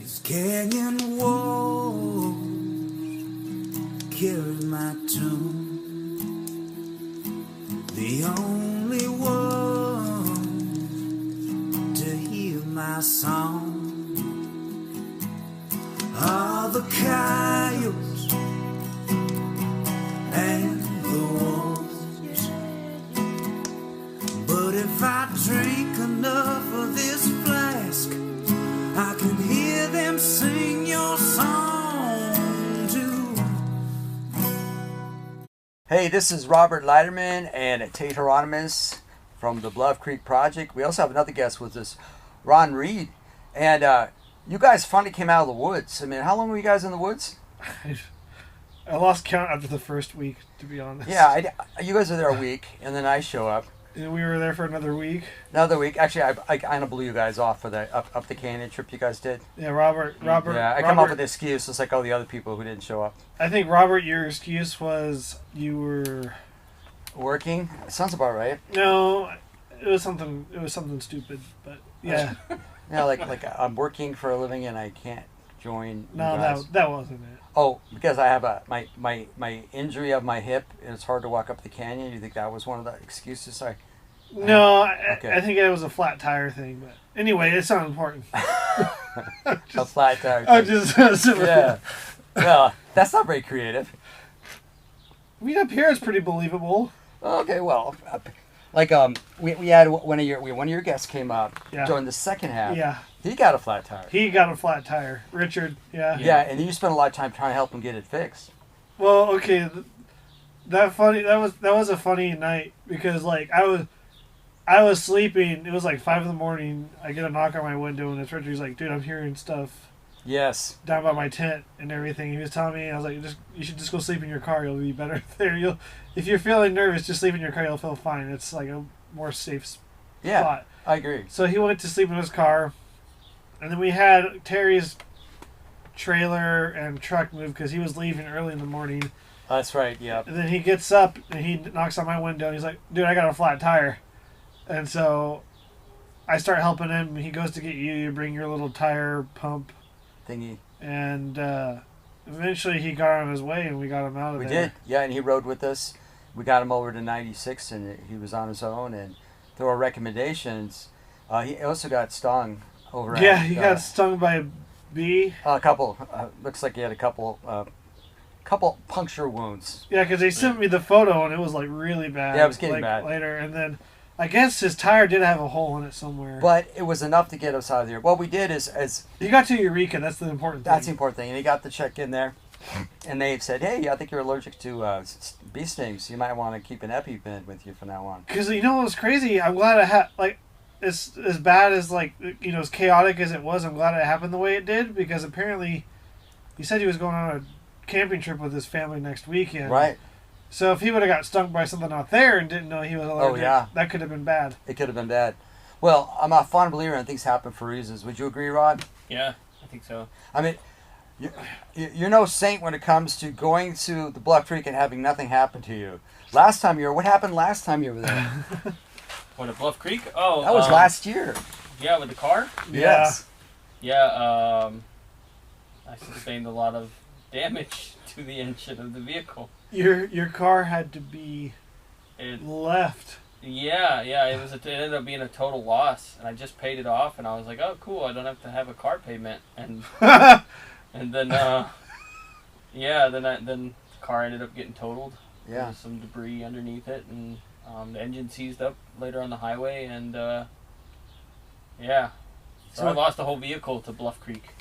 This canyon wall carried my tune. The only one to hear my song are the coyotes and the wolves. But if I drink enough of this flask, I can hear them sing your song too. Hey, this is Robert Leiterman and Tate Hieronymus from the Bluff Creek Project. We also have another guest with us, Ron Reed. And you guys finally came out of the woods. I mean, how long were you guys in the woods? I lost count after the first week, to be honest. Yeah, you guys are there a week, and then I show up. And we were there for another week. Another week. Actually, I kind of blew you guys off for the up the canyon trip you guys did. Yeah, Robert. Yeah, I come up with an excuse, just like all the other people who didn't show up. I think, Robert, your excuse was you were Working? Sounds about right. No, it was something stupid, but yeah. Yeah, like I'm working for a living and I can't join. No, you guys. that wasn't it. Oh, because I have my injury of my hip and it's hard to walk up the canyon. You think that was one of the excuses? No, okay. I think it was a flat tire thing, but anyway, it's not important. A flat tire. I'm just yeah. Well, that's not very creative. I mean, up here it's pretty believable. Okay, well, like we had one of your guests came up during the second half. Yeah. He got a flat tire. He got a flat tire, Richard. Yeah. Yeah, and you spent a lot of time trying to help him get it fixed. Well, okay, that was a funny night because like I was sleeping. It was like 5 a.m. I get a knock on my window and it's Richard. He's like, "Dude, I'm hearing stuff." Yes. Down by my tent and everything. He was telling me, I was like, you should just go sleep in your car. You'll be better there. If you're feeling nervous, just sleep in your car. You'll feel fine. It's like a more safe spot. Yeah, I agree. So he went to sleep in his car, and then we had Terry's trailer and truck move because he was leaving early in the morning. That's right. Yeah. And then he gets up and he knocks on my window and he's like, "Dude, I got a flat tire," and so I start helping him. He goes to get you. You bring your little tire pump thingy. And eventually he got on his way and we got him out of there. We did, yeah, and he rode with us. We got him over to 96 and he was on his own. And through our recommendations, he also got stung over Yeah, he got stung by a bee. A couple. Looks like he had a couple puncture wounds. Yeah, because they sent me the photo and it was like really bad. Yeah, it was getting bad. Later, and then I guess his tire did have a hole in it somewhere. But it was enough to get us out of there. What we did is he got to Eureka. That's the important thing. That's the important thing. And he got the check in there. And they said, "Hey, I think you're allergic to bee stings. You might want to keep an EpiPen with you from now on." Because you know what was crazy? I'm glad it had as bad as as chaotic as it was. I'm glad it happened the way it did because apparently he said he was going on a camping trip with his family next weekend. Right. So if he would have got stung by something out there and didn't know he was allergic, that could have been bad. It could have been bad. Well, I'm a fond believer in things happen for reasons. Would you agree, Rod? Yeah, I think so. I mean, you're no saint when it comes to going to the Bluff Creek and having nothing happen to you. What happened last time you were there? What, at Bluff Creek? Oh, that was last year. Yeah, with the car? Yes. Yeah, I sustained a lot of damage to the engine of the vehicle. Your car had to be left. Yeah, it ended up being a total loss, and I just paid it off, and I was like, "Oh, cool! I don't have to have a car payment." And and then then the car ended up getting totaled. Yeah, there was some debris underneath it, and the engine seized up later on the highway, and so I lost the whole vehicle to Bluff Creek.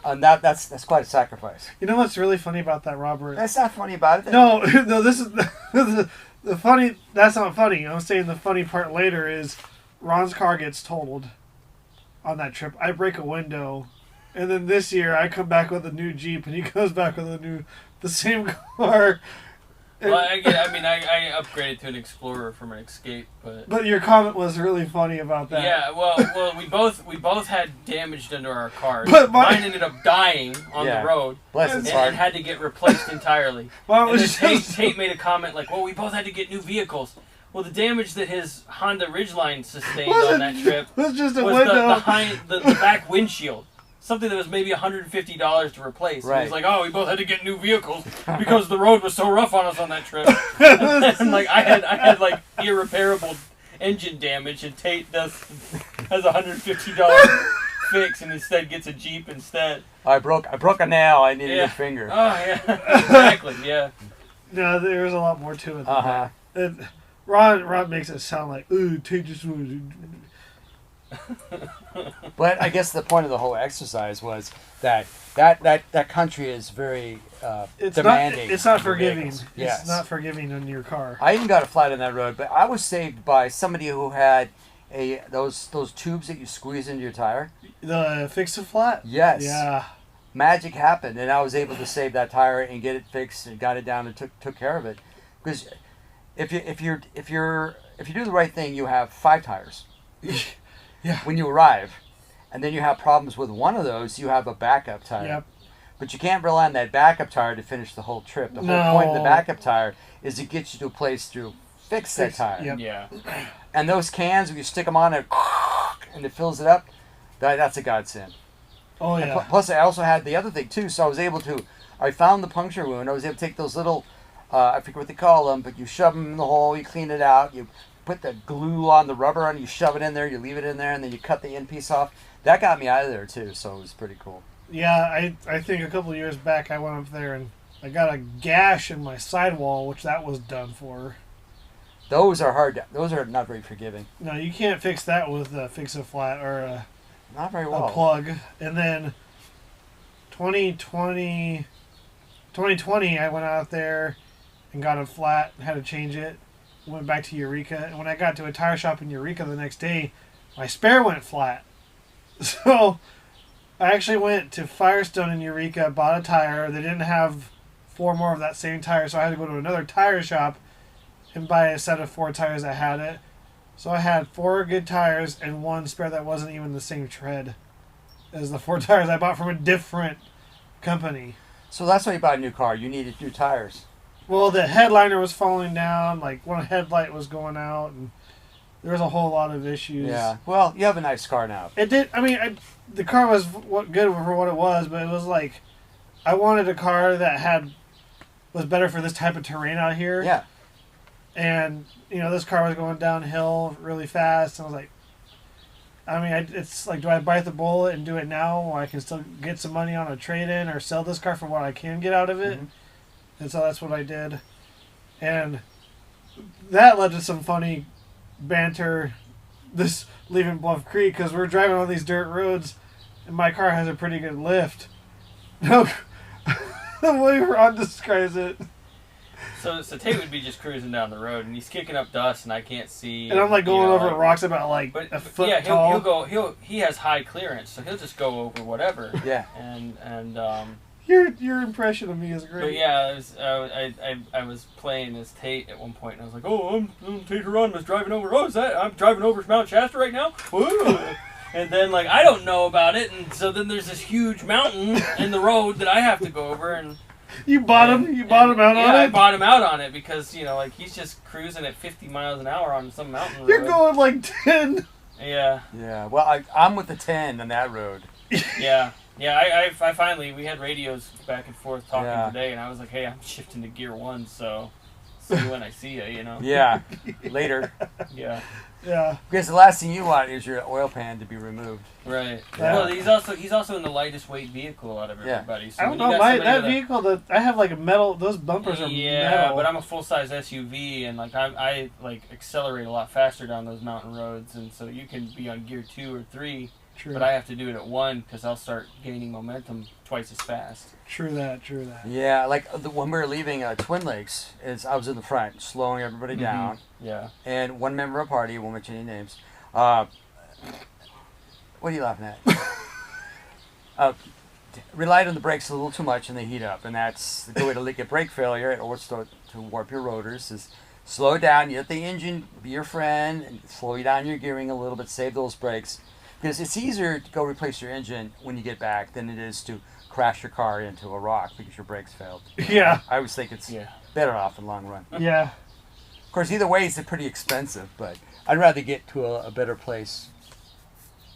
And that's quite a sacrifice. You know what's really funny about that, Robert? That's not funny about it. No, this is the funny. That's not funny. I'm saying the funny part later is Ron's car gets totaled on that trip. I break a window, and then this year I come back with a new Jeep, and he goes back with the same car. Well, I upgraded to an Explorer from an Escape, but your comment was really funny about that. Yeah, well, we both had damage under our cars. But mine ended up dying on the road, and had to get replaced entirely. Tate made a comment like, "Well, we both had to get new vehicles." Well, the damage that his Honda Ridgeline sustained on that trip was just a window. The back windshield. something that was maybe $150 to replace. Right. He's like, oh, we both had to get new vehicles because the road was so rough on us on that trip. And like I had like irreparable engine damage, and Tate has $150 fix, and instead gets a Jeep instead. I broke a nail. I need a new finger. Oh yeah, exactly. Yeah. No, there's a lot more to it. Uh-huh. Ron makes it sound like, ooh, Tate just. But I guess the point of the whole exercise was that country is very demanding. It's not forgiving. Yes. It's not forgiving on your car. I even got a flat on that road, but I was saved by somebody who had those tubes that you squeeze into your tire. The fix-a-flat? Yes. Yeah. Magic happened, and I was able to save that tire and get it fixed and got it down and took care of it. Because if you do the right thing, you have 5 tires. Yeah. When you arrive, and then you have problems with one of those, you have a backup tire. Yep. But you can't rely on that backup tire to finish the whole trip. The whole point of the backup tire is to get you to a place to fix that tire. Yep. Yeah. And those cans, when you stick them on it, and it fills it up, that's a godsend. Oh, yeah. Plus, I also had the other thing, too. So I found the puncture wound. I was able to take those little, I forget what they call them, but you shove them in the hole, you clean it out, you put the glue on the rubber on, you shove it in there, you leave it in there, and then you cut the end piece off. That got me out of there, too, so it was pretty cool. Yeah, I think a couple of years back I went up there and I got a gash in my sidewall, which that was done for. Those are hard. Those are not very forgiving. No, you can't fix that with a fix-a-flat or not very well. A plug. And then 2020, I went out there and got a flat, had to change it, went back to Eureka. And when I got to a tire shop in Eureka the next day, my spare went flat. So I actually went to Firestone in Eureka, bought a tire. They didn't have 4 more of that same tire, so I had to go to another tire shop and buy a set of 4 tires that had it. So I had 4 good tires and 1 spare that wasn't even the same tread as the 4 tires I bought from a different company. So that's why you bought a new car. You needed new tires. Well, the headliner was falling down, like one headlight was going out, and there was a whole lot of issues. Yeah. Well, you have a nice car now. It did. I mean, the car was good for what it was, but it was like I wanted a car that was better for this type of terrain out here. Yeah. And, this car was going downhill really fast. And I was like, it's like, do I bite the bullet and do it now while I can still get some money on a trade-in or sell this car for what I can get out of it? Mm-hmm. And so that's what I did. And that led to some funny banter leaving Bluff Creek because we're driving on these dirt roads and my car has a pretty good lift. The way Ron describes it. So Tate would be just cruising down the road, and he's kicking up dust, and I can't see. And I'm like going over rocks about a foot tall. He has high clearance, so he'll just go over whatever. Yeah. And your impression of me is great. But yeah, I was playing as Tate at one point, and I was like, oh, I'm Tate Hieronymus driving over. Oh, is that I'm driving over Mount Shasta right now? Woo! And then I don't know about it, and so then there's this huge mountain in the road that I have to go over, and. You bought him out on it? Yeah, I bought him out on it because, he's just cruising at 50 miles an hour on some mountain road. You're going like 10. Yeah. Yeah, well, I'm with the 10 on that road. Yeah. Yeah, I finally, we had radios back and forth talking today, and I was like, hey, I'm shifting to gear 1, so see you when I see you, Yeah, later. Yeah. Yeah. Because the last thing you want is your oil pan to be removed. Right. Yeah. Well, he's also in the lightest weight vehicle out of everybody. So I don't know, that vehicle, I have like a metal, those bumpers are metal. Yeah, but I'm a full-size SUV, and I accelerate a lot faster down those mountain roads, and so you can be on gear 2 or 3. True. But I have to do it at 1 because I'll start gaining momentum twice as fast. True that. Yeah, when we were leaving Twin Lakes, I was in the front, slowing everybody down. Yeah. And one member of the party, won't mention any names. What are you laughing at? Relied on the brakes a little too much and they heat up, and that's the way to get brake failure or start to warp your rotors. Is slow down, you let the engine be your friend, and slow you down your gearing a little bit, save those brakes. Because it's easier to go replace your engine when you get back than it is to crash your car into a rock because your brakes failed. Yeah. I always think it's better off in the long run. Yeah. Of course, either way, it's pretty expensive, but I'd rather get to a better place.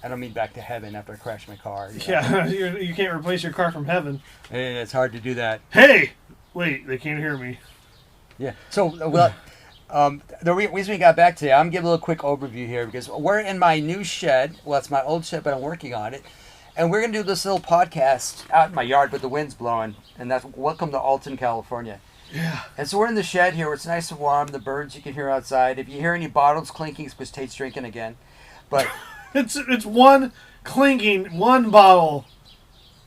I don't mean back to heaven after I crash my car. Yeah, you can't replace your car from heaven. And it's hard to do that. Hey! Wait, they can't hear me. Yeah. So, the reason we got back today, I'm going to give a little quick overview here because we're in my new shed. Well, it's my old shed, but I'm working on it. And we're going to do this little podcast out in my yard, but the wind's blowing. And that's welcome to Alton, California. Yeah. And so we're in the shed here where it's nice and warm. The birds you can hear outside. If you hear any bottles clinking, it's because Tate's drinking again. But it's one clinking, one bottle.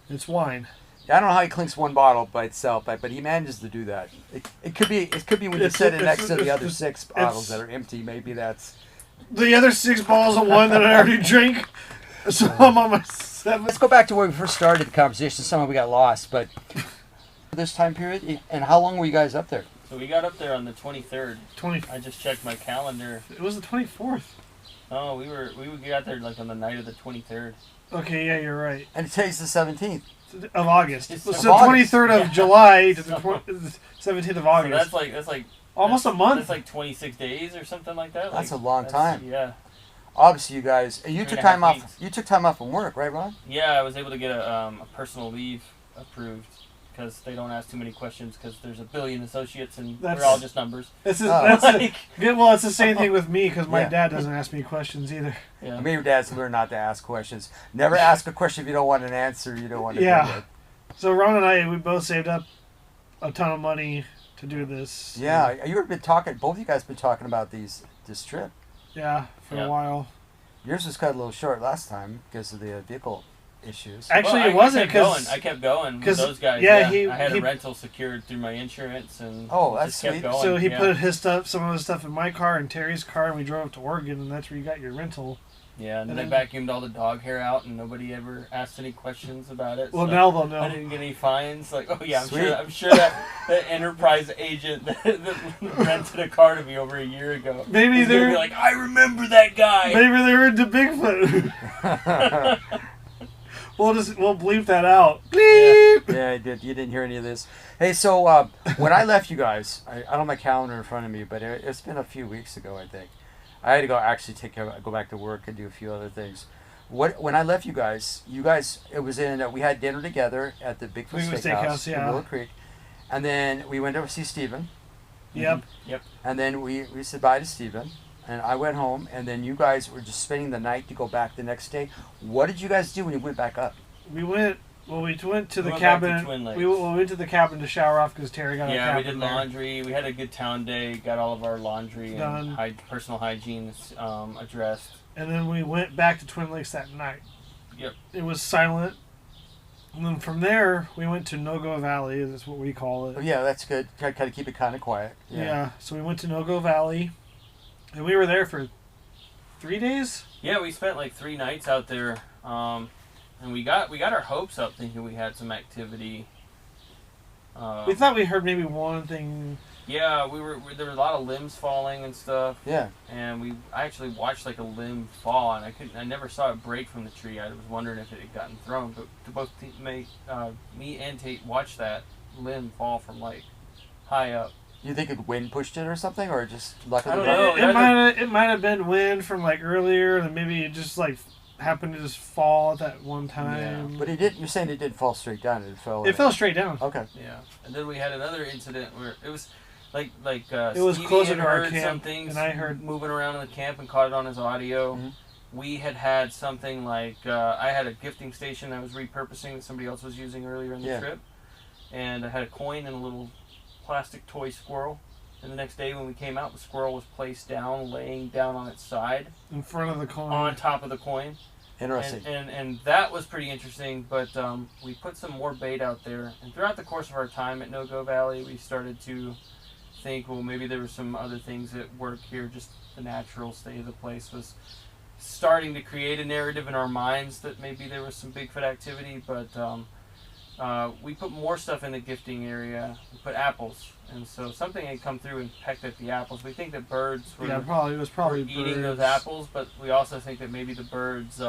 It's wine. I don't know how he clinks one bottle by itself, but he manages to do that. It could be when you set it next to the other 6 bottles that are empty. Maybe that's the other 6 bottles of wine that I already drank. So I'm on my 7th. Let's go back to where we first started the conversation. Somehow we got lost, but this time period. And how long were you guys up there? So we got up there on the 23rd. I just checked my calendar. It was the 24th. Oh, we got there like on the night of the 23rd. Okay, yeah, you're right. And today's the 17th. Of August. It's so 23rd of July to the 17th of August. So that's like almost a month. That's like 26 days or something like that. That's a long time. Yeah. Obviously, you guys, you took time off. You took time off from work, right, Ron? Yeah, I was able to get a personal leave approved because they don't ask too many questions because there's a billion associates and we're all just numbers. It's the same thing with me because my dad doesn't ask me questions either. Yeah. Me and your dad's learned not to ask questions. Never ask a question if you don't want an answer. You don't want to. Yeah. So Ron and I, we both saved up a ton of money to do this. Yeah, you've been talking. Both of you guys been talking about this trip. Yeah, for a while. Yours was cut a little short last time because of the vehicle issues. Actually, it wasn't because I kept going with those guys. Yeah, I had a rental secured through my insurance, and that's sweet. kept going. So he put some of his stuff in my car and Terry's car, and we drove up to Oregon, and that's where you got your rental. Yeah, and then they vacuumed all the dog hair out, and nobody ever asked any questions about it. Well, now they'll know. I didn't get any fines. Like, oh yeah, I'm sure that the enterprise agent that rented a car to me over a year ago. Maybe they're be like, I remember that guy. Maybe they were into Bigfoot. We'll bleep that out. Bleep. Yeah, I did. You didn't hear any of this. Hey, so when I left you guys, I don't have my calendar in front of me, but it's been a few weeks ago, I think. I had to go back to work and do a few other things. When I left you guys, it was we had dinner together at the Bigfoot Steakhouse in Bluff Creek, and then we went over to see Stephen. Yep. And then we said bye to Stephen, and I went home, and then you guys were just spending the night to go back the next day. What did you guys do when you went back up? We went to the cabin. We went to the cabin to shower off because Terry got a cabin. Yeah, we did laundry. We had a good town day. Got all of our laundry done. And personal hygiene addressed. And then we went back to Twin Lakes that night. Yep. It was silent. And then from there, we went to No-Go Valley. That's what we call it. Oh, yeah, that's good. Kind of keep it kind of quiet. Yeah. So we went to No-Go Valley, and we were there for 3 days. Yeah, we spent like 3 nights out there. And we got our hopes up thinking we had some activity. We thought we heard maybe one thing. Yeah, there were a lot of limbs falling and stuff. Yeah. And I actually watched like a limb fall, and I never saw it break from the tree. I was wondering if it had gotten thrown, but to both me and Tate watched that limb fall from like high up. You think the wind pushed it or something, or just luck of the know. It might have been wind from like earlier, and maybe it just like happened to just fall at that one time. Yeah. But you're saying it didn't fall straight down. It fell straight down. Okay. Yeah. And then we had another incident where it was like it was Stevie closer had to our heard camp, some things and I heard moving around in the camp and caught it on his audio. Mm-hmm. We had something like I had a gifting station I was repurposing that somebody else was using earlier in the trip, and I had a coin and a little plastic toy squirrel. And the next day when we came out, the squirrel was placed down, laying down on its side. In front of the coin. On top of the coin. Interesting. And that was pretty interesting, but we put some more bait out there. And throughout the course of our time at No-Go Valley, we started to think, well, maybe there were some other things at work here. Just the natural state of the place was starting to create a narrative in our minds that maybe there was some Bigfoot activity, but we put more stuff in the gifting area. We put apples, and so something had come through and pecked at the apples. We think that birds were probably eating those apples, but we also think that maybe the birds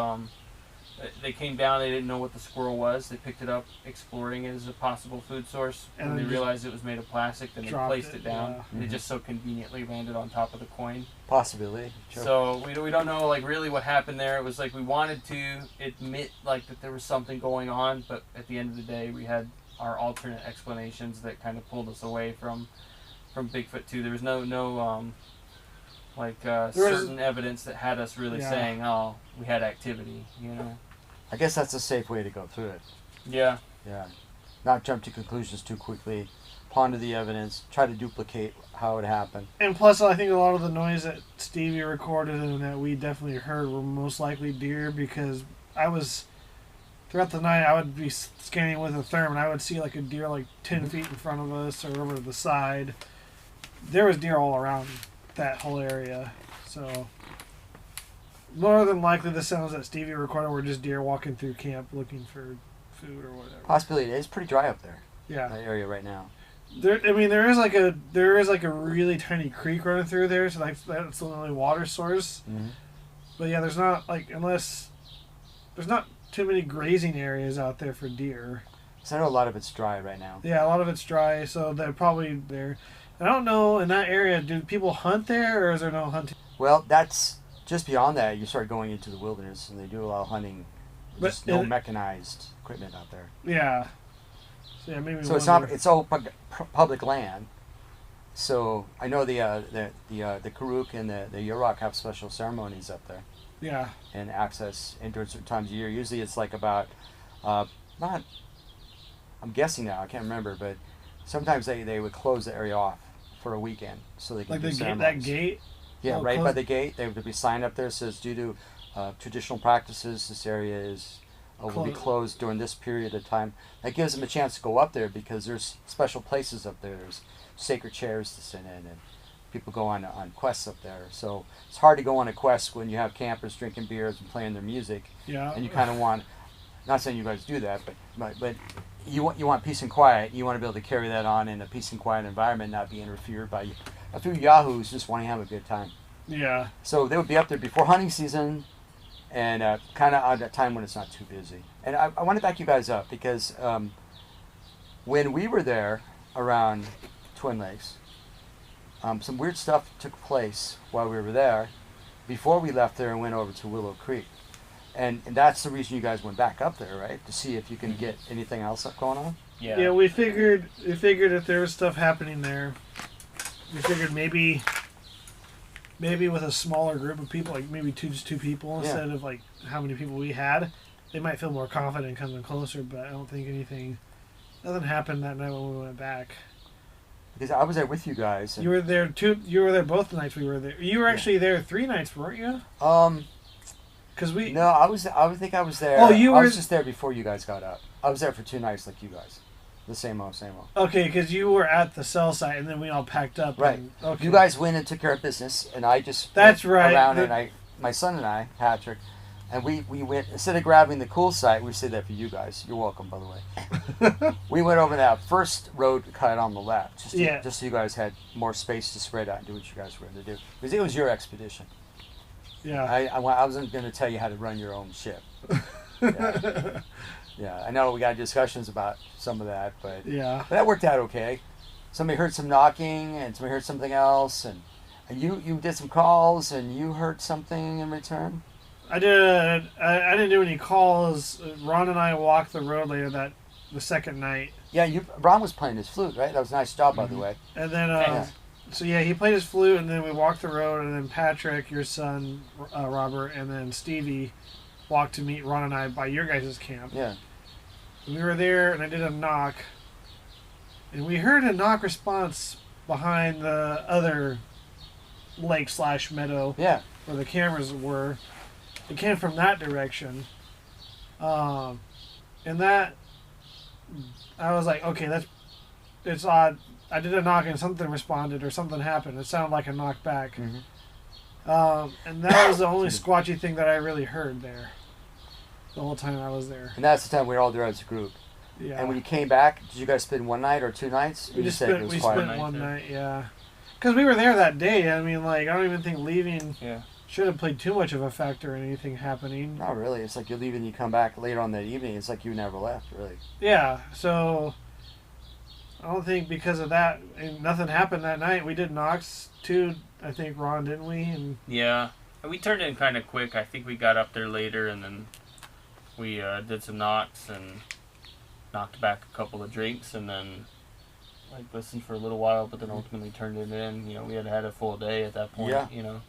They came down. They didn't know what the squirrel was. They picked it up, exploring it as a possible food source. And when they realized it was made of plastic, then they placed it down. Yeah. It just so conveniently landed on top of the coin. Possibility. Sure. So we don't know like really what happened there. It was like we wanted to admit like that there was something going on, but at the end of the day, we had our alternate explanations that kind of pulled us away from Bigfoot too. There was no certain evidence that had us really saying, oh, we had activity, you know. I guess that's a safe way to go through it. Yeah. Yeah. Not jump to conclusions too quickly. Ponder the evidence. Try to duplicate how it happened. And plus, I think a lot of the noise that Stevie recorded and that we definitely heard were most likely deer, because throughout the night, I would be scanning with a therm and I would see like a deer like 10 feet in front of us or over to the side. There was deer all around that whole area. So more than likely the sounds that Stevie recorded were just deer walking through camp looking for food or whatever. Possibility. It's pretty dry up there. Yeah. That area right now. There is like a really tiny creek running through there, so that's the only water source. Mm-hmm. But yeah, there's not too many grazing areas out there for deer. So I know a lot of it's dry right now. Yeah, a lot of it's dry, so they're probably there. I don't know, in that area, do people hunt there, or is there no hunting? Well, that's just beyond that. You start going into the wilderness, and they do a lot of hunting. Just no mechanized equipment out there. Yeah. So yeah, maybe. So it's all public land. So I know the Karuk and the Yurok have special ceremonies up there. Yeah. And access into certain times of year. Usually it's like about, I'm guessing now, I can't remember, but sometimes they would close the area off for a weekend so they can do ceremonies. That gate? Yeah, right by the gate. There would be a sign up there that says, due to traditional practices, this area will be closed during this period of time. That gives them a chance to go up there because there's special places up there. There's sacred chairs to sit in, and people go on quests up there. So it's hard to go on a quest when you have campers drinking beers and playing their music. Yeah. And you kind of want, not saying you guys do that, but you want peace and quiet. You want to be able to carry that on in a peace and quiet environment, not be interfered by a few yahoos just wanting to have a good time. Yeah. So they would be up there before hunting season, and kind of at a time when it's not too busy. And I want to back you guys up because when we were there around Twin Lakes, some weird stuff took place while we were there before we left there and went over to Willow Creek. And that's the reason you guys went back up there, right? To see if you can get anything else going on? Yeah. Yeah, we figured if there was stuff happening there, we figured maybe with a smaller group of people, like maybe just two people instead of like how many people we had, they might feel more confident coming closer, but I don't think nothing happened that night when we went back. Because I was there with you guys. You were there both the nights we were there. You were actually there 3 nights, weren't you? Cause No, I think I was there. Oh, I was just there before you guys got up. I was there for 2 nights like you guys. The same old. Okay, because you were at the cell site and then we all packed up. Right. Okay. You guys went and took care of business, and I just went right. Around and my son and I, Patrick, and we went, instead of grabbing the cool site, we said that for you guys. You're welcome, by the way. We went over that first road cut on the left, just so you guys had more space to spread out and do what you guys were going to do. Because it was your expedition. Yeah. I wasn't going to tell you how to run your own ship. Yeah. Yeah, I know we got discussions about some of that, but that worked out okay. Somebody heard some knocking, and somebody heard something else, and you did some calls, and you heard something in return? I did. I didn't do any calls. Ron and I walked the road later the second night. Yeah, Ron was playing his flute, right? That was a nice job, by the way. And then, so yeah, he played his flute, and then we walked the road, and then Patrick, your son, Robert, and then Stevie walked to meet Ron and I by your guys' camp. Yeah. And we were there, and I did a knock, and we heard a knock response behind the other lake/meadow. Yeah. Where the cameras were. It came from that direction. And that, I was like, okay, it's odd. I did a knock and something responded or something happened. It sounded like a knock back. Mm-hmm. And that was the only squatchy thing that I really heard there the whole time I was there. And that's the time we were all there as a group. Yeah. And when you came back, did you guys spend 1 night or 2 nights? We spent one night, yeah. Because we were there that day. I mean, like, I don't even think leaving shouldn't play too much of a factor in anything happening. Not really. It's like you leave and you come back later on that evening. It's like you never left, really. Yeah, so I don't think because of that, and nothing happened that night. We did Knox too, I think, Ron, didn't we? And yeah, we turned in kind of quick. I think we got up there later, and then we did some knocks and knocked back a couple of drinks, and then like listened for a little while, but then ultimately turned it in. You know, we had had a full day at that point. Yeah. You know,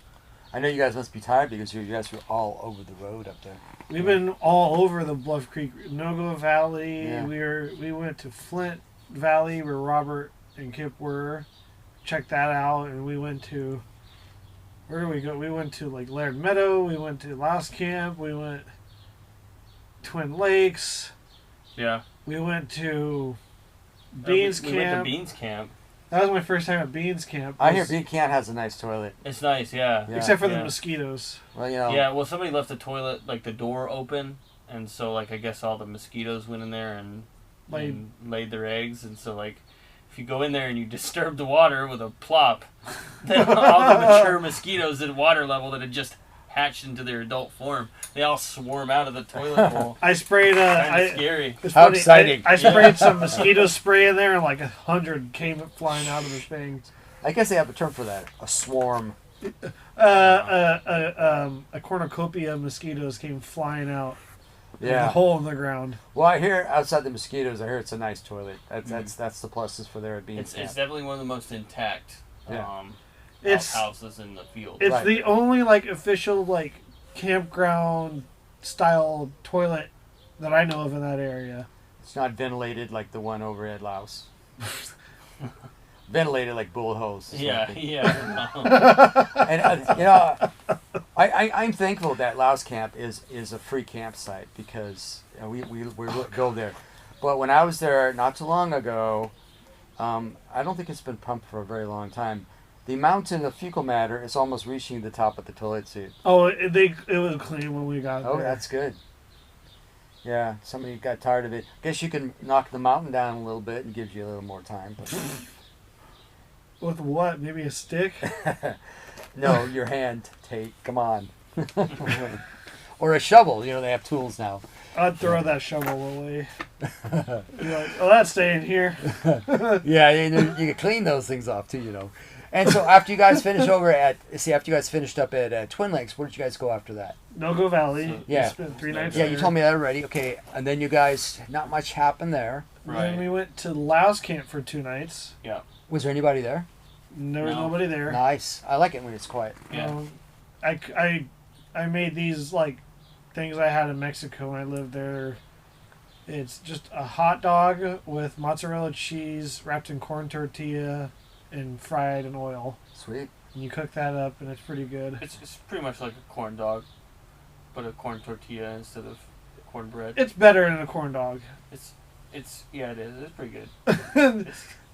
I know you guys must be tired because you guys were all over the road up there. we've been all over the Bluff Creek, Nogo Valley. Yeah. We went to Flint Valley where Robert and Kip were. Checked that out, and we went to where did we go? We went to like Laird Meadow. We went to Louse Camp. We went Twin Lakes. yeah. We went to Beans we Camp. went to Beans Camp. That was my first time at Beans Camp. I hear Bean Camp has a nice toilet. It's nice, yeah. Yeah. Except for Yeah. the mosquitoes. Well, you know. Yeah, well, somebody left the toilet, like the door open, and so like I guess all the mosquitoes went in there and laid their eggs, and so like if you go in there and you disturb the water with a plop, then all the mature mosquitoes at water level that had just hatched into their adult form, they all swarm out of the toilet bowl. I sprayed Kind of scary. it's How funny, exciting. I sprayed some mosquito spray in there, and like 100 came flying out of the thing. I guess they have a term for that. A swarm. A cornucopia of mosquitoes came flying out. Yeah. A hole in the ground. Well, I hear outside the mosquitoes, I hear it's a nice toilet. That's the pluses for there at Bean It's Camp. definitely one of the most intact houses in the field. It's Right. the only like official like campground style toilet that I know of in that area. It's not ventilated like the one over at Laos. Ventilated like bullet holes. Yeah. And you know, I'm thankful that Laos Camp is a free campsite because we go there. But when I was there not too long ago, I don't think it's been pumped for a very long time. The mountain of fecal matter is almost reaching the top of the toilet seat. Oh, it was clean when we got Oh, there. that's good. Yeah, somebody got tired of it. Guess you can knock the mountain down a little bit and gives you a little more time. But With what? Maybe a stick? no, your hand, Tate. Come on. Or a shovel. You know, they have tools now. I'd throw that shovel away. Be like, oh, that's staying here. Yeah, you can clean those things off too, you know. And so after you guys finished after you guys finished up at Twin Lakes, where did you guys go after that? Nogo Valley. Yeah. We spent 3 nights Yeah, there. you told me that already. Okay, and then you guys, not much happened there. Then we went to Laos Camp for 2 nights. Yeah. Was there anybody there? There was nobody there. Nice. I like it when it's quiet. Yeah. I made these like things I had in Mexico when I lived there. It's just a hot dog with mozzarella cheese wrapped in corn tortilla and fried in oil. Sweet. And you cook that up, and it's pretty good. It's pretty much like a corn dog, but a corn tortilla instead of cornbread. It's better than a corn dog. It is. It's pretty good.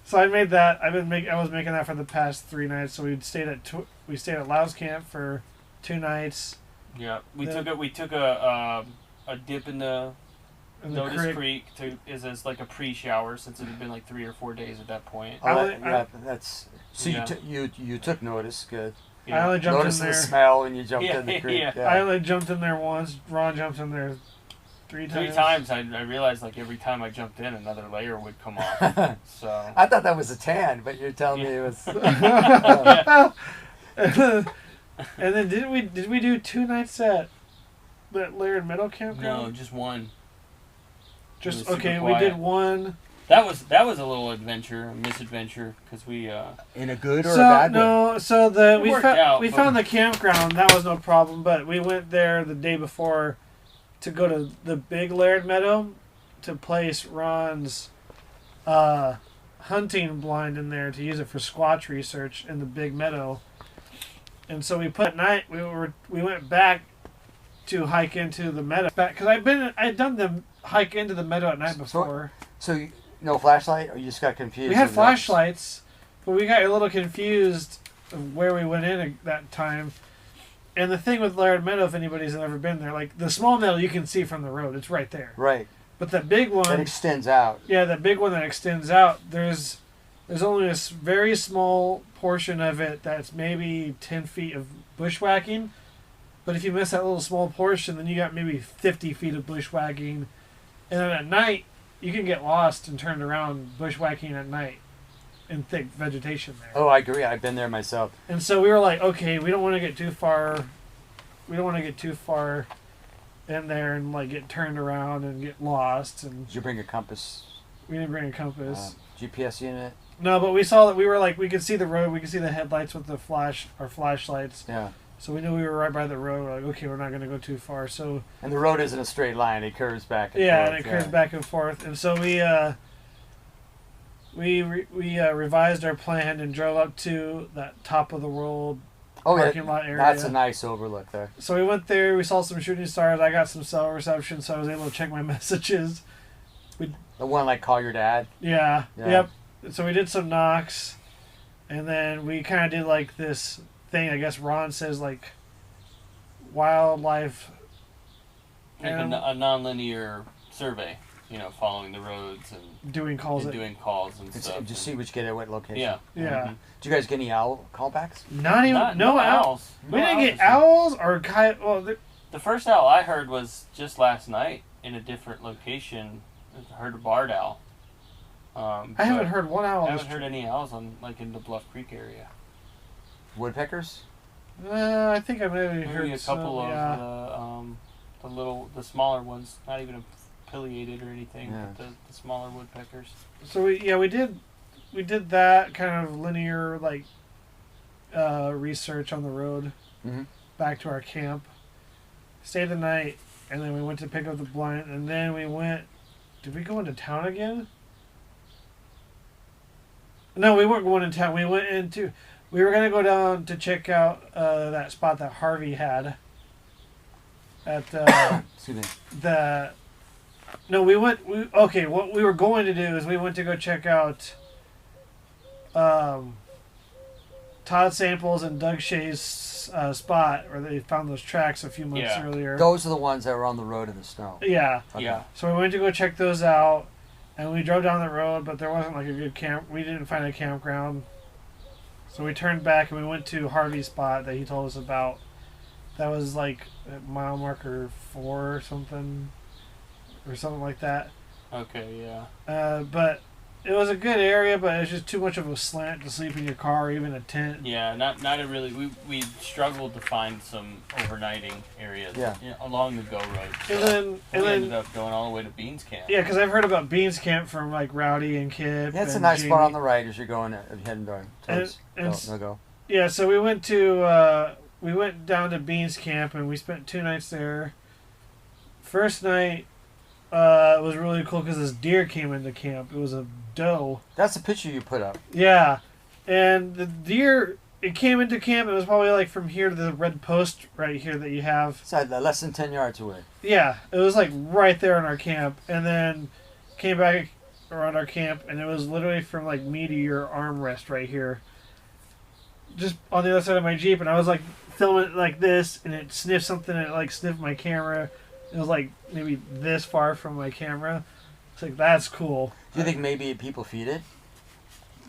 So I made that. I was making that for the past 3 nights. So we stayed at Laos Camp for 2 nights. Yeah, we took a dip in the Notice Creek as like a pre-shower since it had been like 3 or 4 days at that point. That's so. You took notice. Good. I only jumped Notice in there. the smell when you jumped in the creek. Yeah. I only jumped in there once. Ron jumped in there 3 times. 3 times. I realized like every time I jumped in, another layer would come off. So I thought that was a tan, but you're telling me it was. And then did we do 2 nights at that Laird Meadow campground? no, just one. Just It was super okay. We quiet. did one. That was a little adventure, a misadventure, because we. In a good or a bad way? No, so we worked found the campground. That was no problem. But we went there the day before to go to the big Laird Meadow to place Ron's hunting blind in there to use it for squatch research in the big meadow. And so at night we went back to hike into the meadow because I'd done the hike into the meadow at night before. So no flashlight, or you just got confused? We had flashlights, but we got a little confused of where we went in at that time. And the thing with Laird Meadow, if anybody's ever been there, like the small meadow you can see from the road, it's right there. Right. But the big one that extends out. Yeah, the big one that extends out. There's only a very small portion of it that's maybe 10 feet of bushwhacking, But if you miss that little small portion, then you got maybe 50 feet of bushwhacking. And then at night, you can get lost and turned around bushwhacking at night in thick vegetation there. Oh, I agree. I've been there myself. And so we were like, okay, we don't want to get too far. We don't want to get too far in there and like get turned around and get lost. And did you bring a compass? We didn't bring a compass. GPS unit? No, but we saw that we were like, we could see the road. We could see the headlights with our flashlights. Yeah. So we knew we were right by the road. We're like, okay, we're not going to go too far. So. And the road isn't a straight line; it curves back and forth. Yeah, and it curves back and forth. And so we revised our plan and drove up to that top of the world parking lot area. That's a nice overlook there. So we went there. We saw some shooting stars. I got some cell reception, so I was able to check my messages. The one like call your dad. Yeah. Yep. So we did some knocks, and then we kind of did like this thing. I guess Ron says like wildlife. Like a non-linear survey, following the roads and doing calls and stuff. Just see which get at what location. Yeah. Yeah. Mm-hmm. Did you guys get any owl callbacks? No owls. We didn't get owls or coyotes. Well, the first owl I heard was just last night in a different location. I heard a barred owl. I haven't heard one owl. I haven't heard any owls in the Bluff Creek area. Woodpeckers? I think I maybe heard a couple of the smaller ones, not even affiliated or anything, but the smaller woodpeckers. So we did that kind of linear research on the road back to our camp. Stayed the night, and then we went to pick up the blind, and then we went. Did we go into town again? No, we weren't going into town. We were going to go down to check out that spot that Harvey had. At excuse me. What we were going to do is we went to go check out Todd Samples and Doug Shea's spot where they found those tracks a few months earlier. Those are the ones that were on the road in the snow. Yeah. Okay. Yeah. So we went to go check those out, and we drove down the road, but there wasn't like a good camp. We didn't find a campground. So we turned back and we went to Harvey's spot that he told us about. That was like at mile marker 4 or something like that. Okay, yeah. But it was a good area, but it was just too much of a slant to sleep in your car or even a tent. Yeah, not a really. We struggled to find some overnighting areas along the Go Road. So we ended up going all the way to Beans Camp. Yeah, because I've heard about Beans Camp from like Rowdy and Kip. Yeah, it's a nice spot on the right as you're going heading towards Go. Yeah, so we went down to Beans Camp and we spent 2 nights there. First night was really cool because this deer came into camp. It was a doe. That's the picture you put up. Yeah, and the deer, it came into camp. It was probably like from here to the red post right here that you have. It's less than 10 yards away. Yeah, it was like right there in our camp, and then came back around our camp, and it was literally from like me to your armrest right here, just on the other side of my Jeep, and I was like filming it like this, and it sniffed something, and it like sniffed my camera. It was like maybe this far from my camera. It's like, that's cool. Do you think maybe people feed it?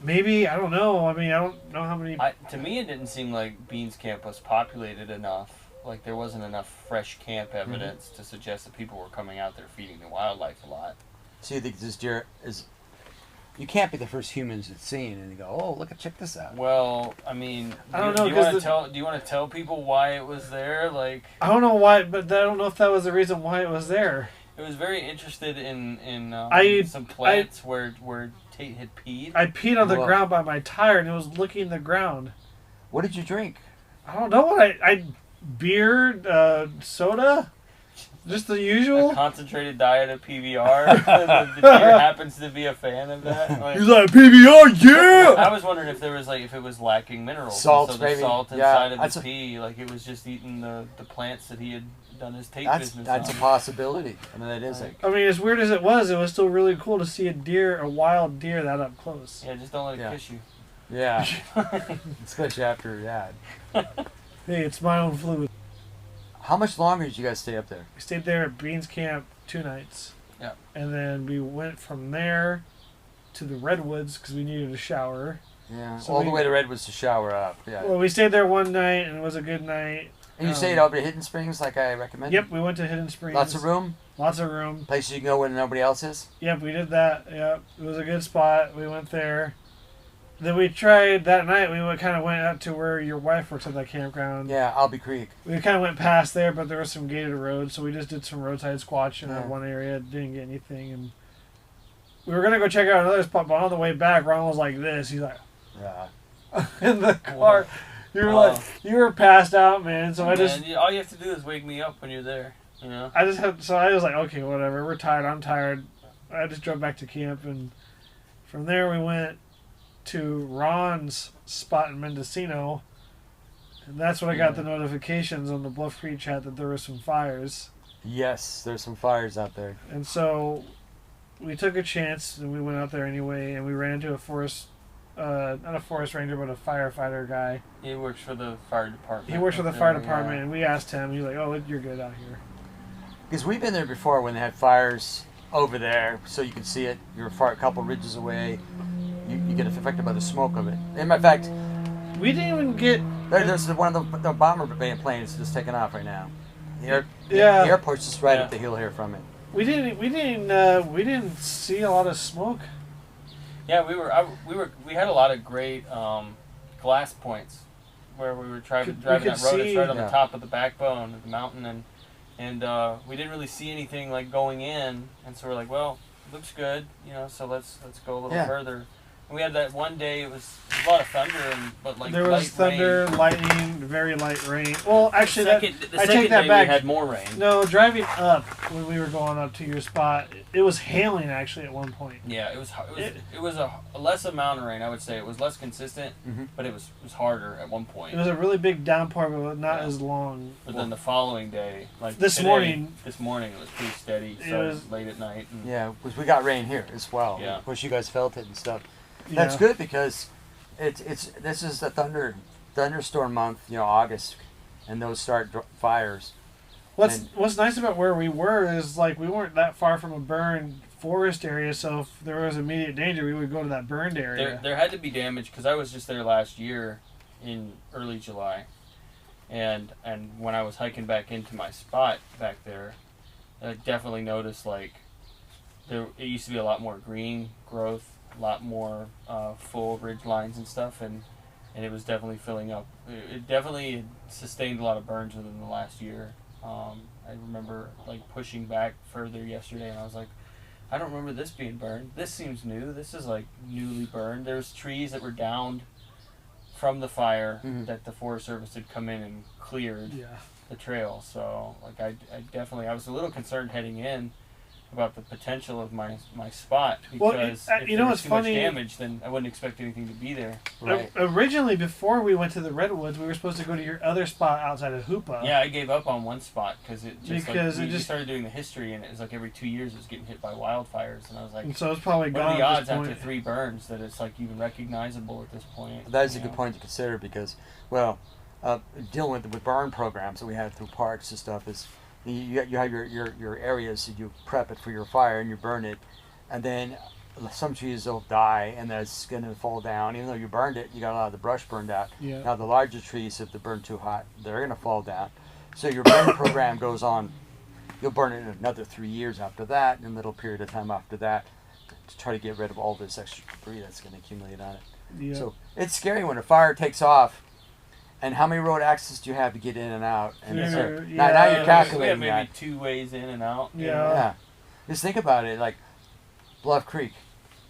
Maybe, I don't know. I mean, I don't know how many. To me, it didn't seem like Beans Camp was populated enough. Like there wasn't enough fresh camp evidence to suggest that people were coming out there feeding the wildlife a lot. So you think this deer is? You can't be the first humans it's seen, and you go, "Oh, check this out." Well, I mean, I don't know. Do you want to tell people why it was there? Like, I don't know why, but I don't know if that was the reason why it was there. It was very interested in some plants where Tate had peed. I peed on the ground by my tire, and it was licking the ground. What did you drink? I don't know. I beer, soda. Just the usual? A concentrated diet of PBR. The deer happens to be a fan of that. Like, he's like, PBR, yeah! I was wondering if it was lacking minerals. Salt, so the maybe. salt inside of the pee, like it was just eating the plants that he had done his Tate business That's a possibility. I mean, that is I mean, as weird as it was still really cool to see a wild deer that up close. Yeah, just don't let it kiss you. Yeah. Especially after that. Hey, it's my own fluid. How much longer did you guys stay up there? We stayed there at Beans Camp 2 nights. Yeah. And then we went from there to the Redwoods because we needed a shower. Yeah. So all the way to Redwoods to shower up. Yeah. Well, we stayed there one night and it was a good night. And you stayed over at Hidden Springs like I recommended? Yep, we went to Hidden Springs. Lots of room? Lots of room. Places you can go when nobody else is? Yep, we did that. Yep, it was a good spot. We went there. Then we tried that night. We kind of went out to where your wife works at that campground. Yeah, Albee Creek. We kind of went past there, but there was some gated roads, so we just did some roadside squatch in that one area. Didn't get anything, and we were gonna go check out another spot, but on the way back, Ron was like this. He's like, in the car. You were you were passed out, man. So I just all you have to do is wake me up when you're there. You know. I was like, okay, whatever. We're tired. I'm tired. I just drove back to camp, and from there we went to Ron's spot in Mendocino, and that's when I got the notifications on the Bluff Creek chat that there were some fires. Yes, there's some fires out there. And so we took a chance, and we went out there anyway, and we ran into a forest, not a forest ranger, but a firefighter guy. He works for the fire department. He works for the fire department, and we asked him. He's like, "Oh, you're good out here." Because we've been there before when they had fires over there, so you could see it. You're a couple ridges away. You get affected by the smoke of it. In fact, we didn't even get. There's one of the bomber planes just taking off right now. The airport's just right up the hill here from it. We didn't see a lot of smoke. Yeah, we had a lot of great glass points where we were driving that road. It's right on the top of the backbone of the mountain, and we didn't really see anything like going in, and so we're like, well, it looks good, you know, so let's go a little further. And we had that one day. It was a lot of thunder, but there was thunder, rain. Lightning, very light rain. Well, actually, I take that back. We had more rain. No, driving up when we were going up to your spot, it was hailing actually at one point. Yeah, it was a less amount of rain. I would say it was less consistent, but it was harder at one point. It was a really big downpour, but not as long. But then the following day, like this morning, it was pretty steady. So it was late at night. Because we got rain here as well. Yeah, of course you guys felt it and stuff. That's good because this is the thunderstorm month, August, and those start fires. What's nice about where we were is like we weren't that far from a burned forest area, so if there was immediate danger, we would go to that burned area. There had to be damage because I was just there last year in early July, and when I was hiking back into my spot back there, I definitely noticed like it used to be a lot more green growth. A lot more full ridge lines and stuff, and it was definitely filling up. It definitely sustained a lot of burns within the last year. I remember like pushing back further yesterday, and I was like, I don't remember this being burned. This seems new. This is like newly burned. There's trees that were downed from the fire that the Forest Service had come in and cleared the trail. So like I was a little concerned heading in about the potential of my spot because if there was too much damage, then I wouldn't expect anything to be there. Right. Originally, before we went to the Redwoods, we were supposed to go to your other spot outside of Hoopa. Yeah, I gave up on one spot because we started doing the history, and it was like every 2 years it was getting hit by wildfires, and I was like, and so it's probably what gone are the odds at after 3 burns that it's like even recognizable at this point? That is a good point to consider because, dealing with burn programs that we had through parks and stuff is. You have your areas that you prep it for your fire and you burn it, and then some trees will die and it's going to fall down. Even though you burned it, you got a lot of the brush burned out. Yeah. Now the larger trees, if they burn too hot, they're going to fall down. So your burn program goes on. You'll burn it another 3 years after that, and a little period of time after that, to try to get rid of all this extra debris that's going to accumulate on it. Yeah. So it's scary when a fire takes off. And how many road access do you have to get in and out? And now you're calculating we have maybe that. 2 ways in and out. Yeah. Just think about it, like Bluff Creek.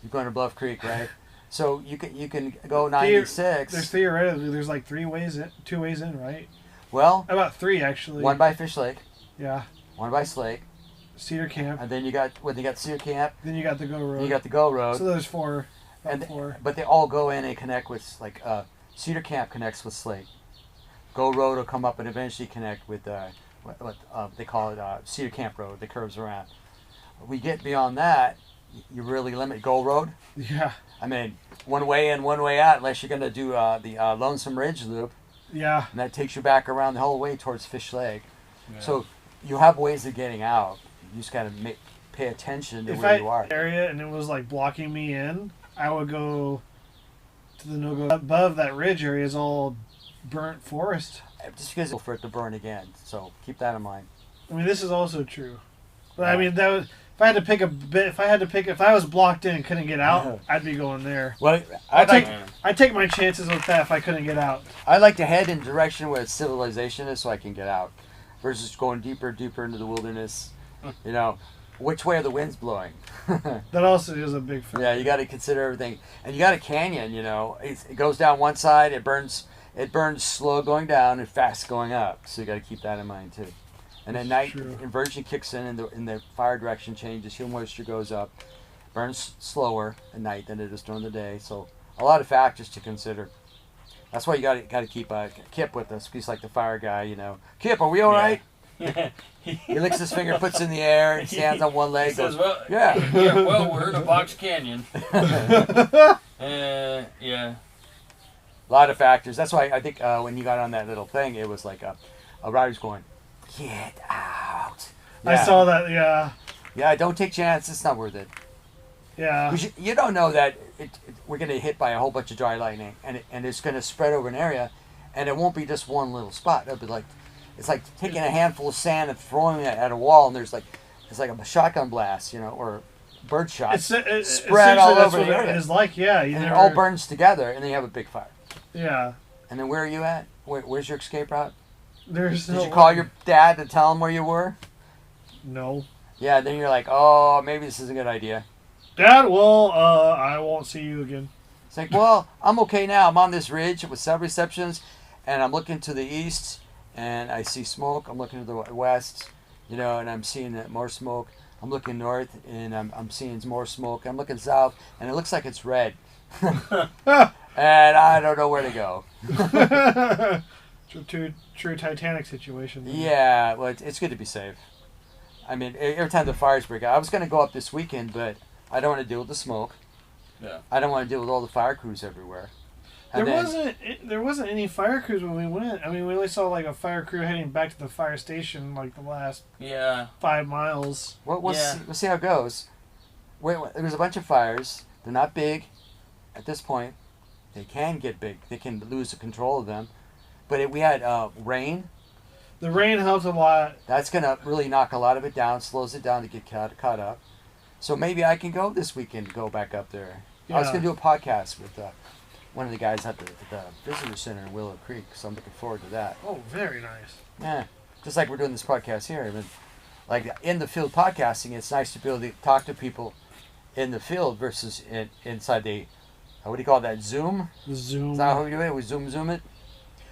You're going to Bluff Creek, right? So you can go 96. There's theoretically there's like 2 ways in, right? Well, about 3 actually. One by Fish Lake. Yeah. One by Slate. Cedar Camp. And then you got Cedar Camp. Then you got the Go Road. You got the Go Road. So there's 4. But they all go in and connect with Cedar Camp connects with Slate. Go Road will come up and eventually connect with what they call it Cedar Camp Road that curves around. We get beyond that, you really limit Go Road. Yeah. I mean, one way in, one way out, unless you're going to do the Lonesome Ridge Loop. Yeah. And that takes you back around the whole way towards Fish Lake. Yeah. So you have ways of getting out. You just got to pay attention to where you are. Area and it was like blocking me in, I would go to the no-go. Above that ridge area is all burnt forest. just because it's for it to burn again. So keep that in mind. I mean, this is also true. But I mean, that was, if I had to pick a bit, if I was blocked in and couldn't get out, I'd be going there. Well, I'd take my chances with that if I couldn't get out. I like to head in the direction where civilization is, so I can get out, versus going deeper into the wilderness. You know, which way are the winds blowing? That also is a big factor. Yeah, you got to consider everything, and you got a canyon. You know, it goes down one side, it burns slow going down and fast going up. So you got to keep that in mind too. And at night, inversion kicks in, and the fire direction changes. Fuel moisture goes up, burns slower at night than it is during the day. So a lot of factors to consider. That's why you got to keep Kip with us. He's like the fire guy, you know. Kip, are we all right? He licks his finger, puts it in the air, and stands on one leg. He says, well, yeah. Well, we're in a box canyon. Yeah. A lot of factors. That's why I think when you got on that little thing, it was like a rider's going, get out. Yeah. I saw that, yeah. Yeah, don't take chances. It's not worth it. Yeah. You don't know that we're going to hit by a whole bunch of dry lightning, and it's going to spread over an area, and it won't be just one little spot. It'll be like, it's like taking a handful of sand and throwing it at a wall, and it's like a shotgun blast, you know, or bird shot. Spread all over the area. It's like, yeah. And it all burns together, and then you have a big fire. Yeah. And then where are you at? Where's your escape route? Did you call your dad to tell him where you were? No. Yeah, then you're like, oh, maybe this is a good idea. Dad, well, I won't see you again. It's like, well, I'm okay now. I'm on this ridge with cell receptions, and I'm looking to the east, and I see smoke. I'm looking to the west, you know, and I'm seeing more smoke. I'm looking north, and I'm seeing more smoke. I'm looking south, and it looks like it's red. And I don't know where to go. True Titanic situation. Yeah, well, it's good to be safe. I mean, every time the fires break out, I was going to go up this weekend, but I don't want to deal with the smoke. Yeah. I don't want to deal with all the fire crews everywhere. There wasn't any fire crews when we went. I mean, we only saw like a fire crew heading back to the fire station like the last 5 miles. Well, we'll see how it goes. There's a bunch of fires. They're not big at this point. They can get big. They can lose the control of them. But we had rain. The rain helps a lot. That's going to really knock a lot of it down, slows it down to get caught up. So maybe I can go this weekend to go back up there. Yeah. I was going to do a podcast with one of the guys at the visitor center in Willow Creek, so I'm looking forward to that. Oh, very nice. Yeah, just like we're doing this podcast here. I mean, like in the field podcasting, it's nice to be able to talk to people in the field versus inside the, what do you call that, Zoom? Zoom. Is that how we do it? We zoom it?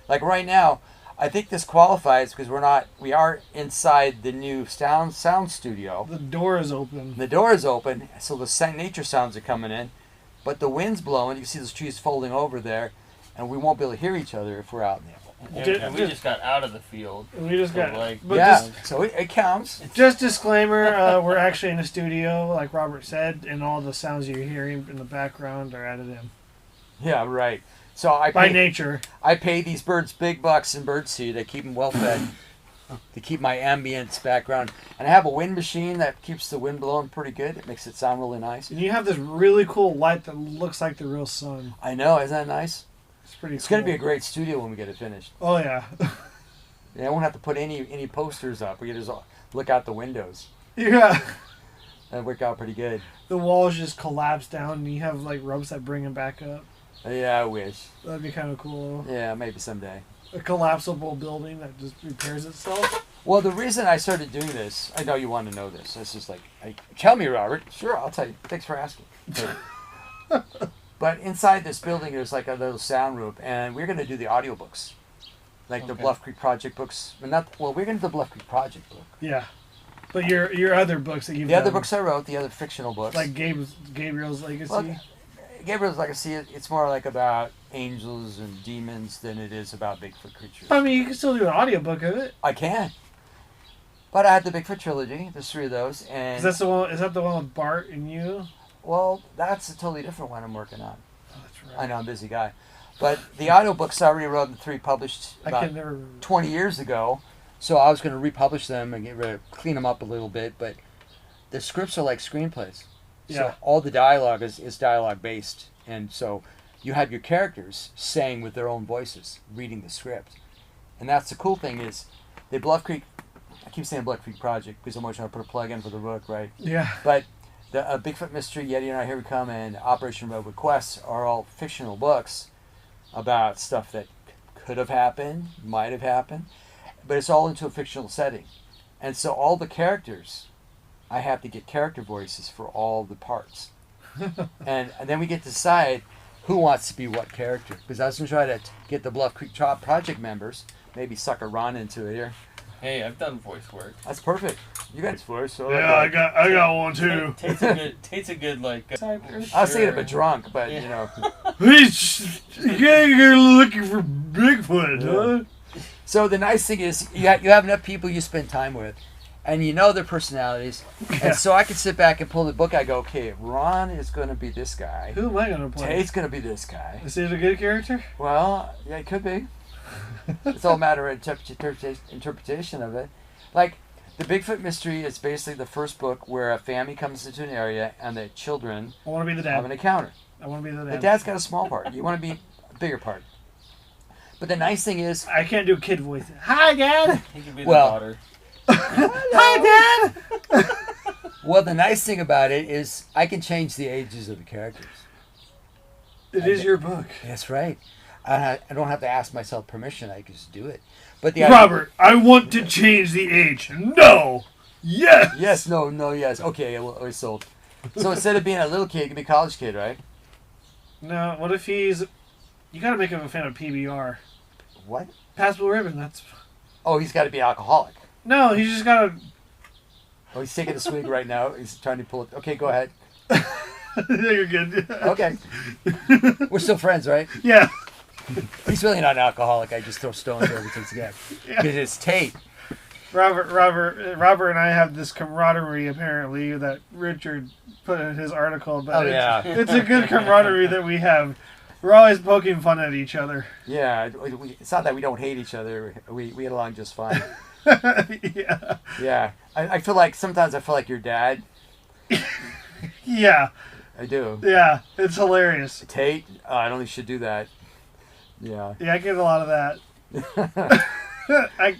Like right now, I think this qualifies because we are inside the new sound studio. The door is open. The door is open, so the nature sounds are coming in, but the wind's blowing. You can see those trees folding over there, and we won't be able to hear each other if we're out in there. And we just got out of the field. We just got so it counts. Just disclaimer: we're actually in a studio, like Robert said, and all the sounds you're hearing in the background are added in. Yeah, right. So nature. I pay these birds big bucks in birdseed. I keep them well fed to keep my ambience background. And I have a wind machine that keeps the wind blowing pretty good. It makes it sound really nice. And you have this really cool light that looks like the real sun. I know, isn't that nice? It's pretty. It's going to be a great studio when we get it finished. Oh yeah. Yeah, I won't have to put any posters up. We can just look out the windows. Yeah. That'd work out pretty good. The walls just collapse down, and you have like ropes that bring them back up. Yeah, I wish. That'd be kind of cool. Yeah, maybe someday. A collapsible building that just repairs itself. Well, the reason I started doing this, I know you want to know this. This is like, tell me, Robert. Sure, I'll tell you. Thanks for asking. But inside this building, there's like a little sound room, and we're going to do the audiobooks. Like the Bluff Creek Project books. We're going to do the Bluff Creek Project book. Yeah. But your other books that you've done. The other books I wrote, the other fictional books. Like Gabriel's Legacy. Well, Gabriel's Legacy, it's more like about angels and demons than it is about Bigfoot creatures. I mean, you can still do an audiobook of it. I can. But I had the Bigfoot trilogy. There's 3 of those. And is that the one with Bart and you? Well, that's a totally different one I'm working on. Oh, that's right. I know, I'm a busy guy. But the audiobooks I already wrote, the 3 published about 20 years ago. So I was going to republish them and clean them up a little bit. But the scripts are like screenplays. Yeah. So all the dialogue is dialogue based. And so you have your characters saying with their own voices, reading the script. And that's the cool thing is, the Bluff Creek, I keep saying Bluff Creek Project because I'm always trying to put a plug in for the book, right? Yeah. But the Bigfoot Mystery, Yeti and I, Here We Come, and Operation Red Request are all fictional books about stuff that could have happened, might have happened, but it's all into a fictional setting. And so all the characters, I have to get character voices for all the parts. and then we get to decide who wants to be what character. Because I was going to try to get the Bluff Creek Project members, maybe sucker Ron into it here. Hey, I've done voice work. That's perfect. You got his voice. So yeah, I got one too. Tate's a good like. I was thinking of a drunk, but you know. You're looking for Bigfoot, huh? So the nice thing is you have enough people you spend time with, and you know their personalities, and so I can sit back and pull the book. I go, okay, Ron is going to be this guy. Who am I going to play? Tate's going to be this guy. Is he a good character? Well, yeah, it could be. It's all a matter of interpretation of it. Like, the Bigfoot Mystery is basically the first book where a family comes into an area and the children I want to be the dad. have an encounter. I want to be the dad. The dad's got a small part. You want to be a bigger part. But the nice thing is... I can't do kid voice. Hi, Dad! He can be the daughter. Hi, Dad! Well, the nice thing about it is I can change the ages of the characters. It is your book. That's right. I don't have to ask myself permission. I can just do it. But the Robert, I want to change the age. No. Yes. Yes. No. Yes. Okay. We're sold. So instead of being a little kid, he can be a college kid, right? No. What if he's? You got to make him a fan of PBR. What? Pass Blue Ribbon. That's. Oh, he's got to be alcoholic. No, he's just got to. Oh, he's taking a swig right now. He's trying to pull it. Okay, go ahead. You're good. Okay. We're still friends, right? Yeah. He's really not an alcoholic. I just throw stones wherever he takes again. Because it's Tate. Robert and I have this camaraderie apparently that Richard put in his article. But it's a good camaraderie that we have. We're always poking fun at each other. Yeah, it's not that we don't hate each other. We get along just fine. Yeah. Yeah. I feel like sometimes I feel like your dad. Yeah. I do. Yeah, it's hilarious. Tate, I don't think you should do that. Yeah. Yeah, I get a lot of that.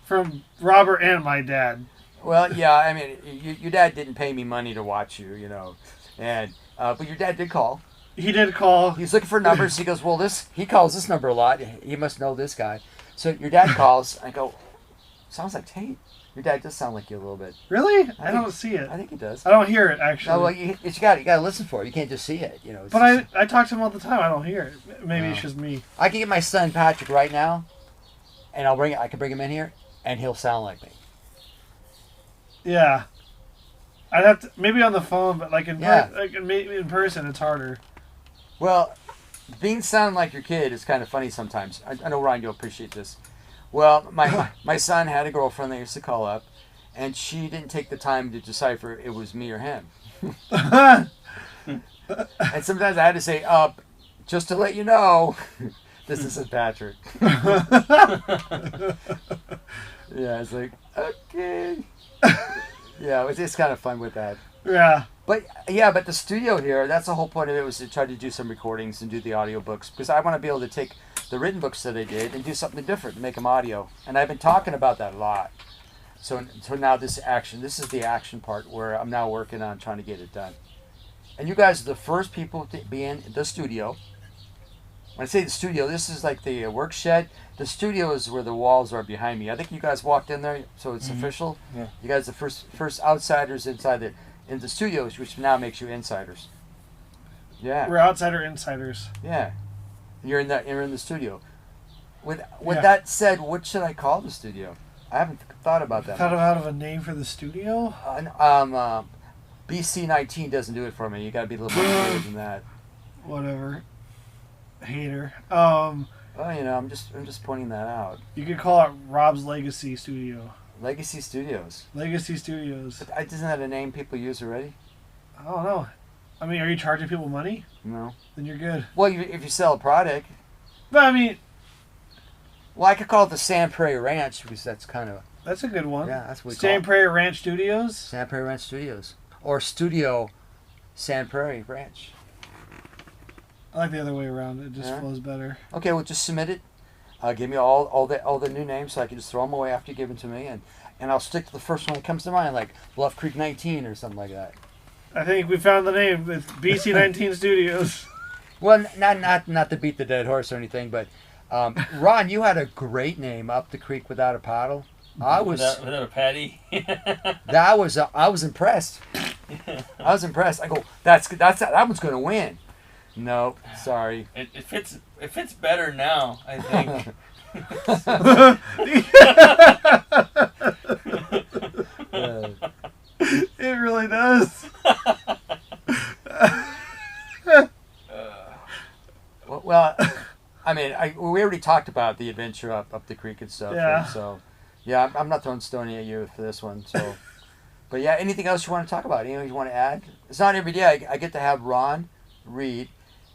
From Robert and my dad. Well, yeah, I mean, your dad didn't pay me money to watch you, you know, and but your dad did call. He did call. He's looking for numbers. He goes, well, he calls this number a lot. He must know this guy. So your dad calls. I go, sounds like Tate. Your dad does sound like you a little bit. Really? I don't see it. I think he does. I don't hear it, actually. No, well, you got to listen for it. You can't just see it, you know. But I talk to him all the time. I don't hear it. Maybe it's just me. I can get my son Patrick right now, and I can bring him in here, and he'll sound like me. Yeah. I'd have to, maybe on the phone, but like maybe in person, it's harder. Well, being sounding like your kid is kind of funny sometimes. I know, Ryan, you'll appreciate this. Well, my son had a girlfriend that used to call up, and she didn't take the time to decipher it was me or him. And sometimes I had to say, just to let you know, this isn't Patrick. Yeah, it's like, okay. Yeah, it's kind of fun with that. Yeah. But the studio here, that's the whole point of it, was to try to do some recordings and do the audiobooks, because I want to be able to take the written books that I did and do something different and make them audio. And I've been talking about that a lot. So now this is the action part where I'm now working on trying to get it done. And you guys are the first people to be in the studio. When I say the studio, this is like the work shed. The studio is where the walls are behind me. I think you guys walked in there, so it's official. Yeah. You guys are the first outsiders inside in the studios, which now makes you insiders. Yeah. We're outsider insiders. Yeah. You're in the studio. With that said, what should I call the studio? I haven't thought about that. Thought of a name for the studio? BC19 doesn't do it for me. You got to be a little more creative than that. Whatever. Hater. Well, you know, I'm just pointing that out. You could call it Rob's Legacy Studio. Legacy Studios. Legacy Studios. But isn't that a name people use already? I don't know. I mean, are you charging people money? No. Then you're good. Well, if you sell a product. But I mean. Well, I could call it the Sand Prairie Ranch, because that's kind of. That's a good one. Yeah, that's what we call it. Sand Prairie Ranch Studios? Sand Prairie Ranch Studios. Or Studio Sand Prairie Ranch. I like the other way around. It just flows better. Okay, well, just submit it. Give me all the new names so I can just throw them away after you give them to me, and I'll stick to the first one that comes to mind, like Bluff Creek 19 or something like that. I think we found the name. It's BC 19 Studios. Well, not to beat the dead horse or anything, but Ron, you had a great name, Up the Creek Without a Paddle. Without a paddy. I was impressed. I was impressed. I go, that one's gonna win. No, sorry. It fits better now, I think. It really does. Well, I mean, we already talked about the adventure up the creek and stuff. Yeah. And so, yeah, I'm not throwing stony at you for this one. So, but yeah, anything else you want to talk about? Anything you want to add? It's not every day I get to have Ron Reed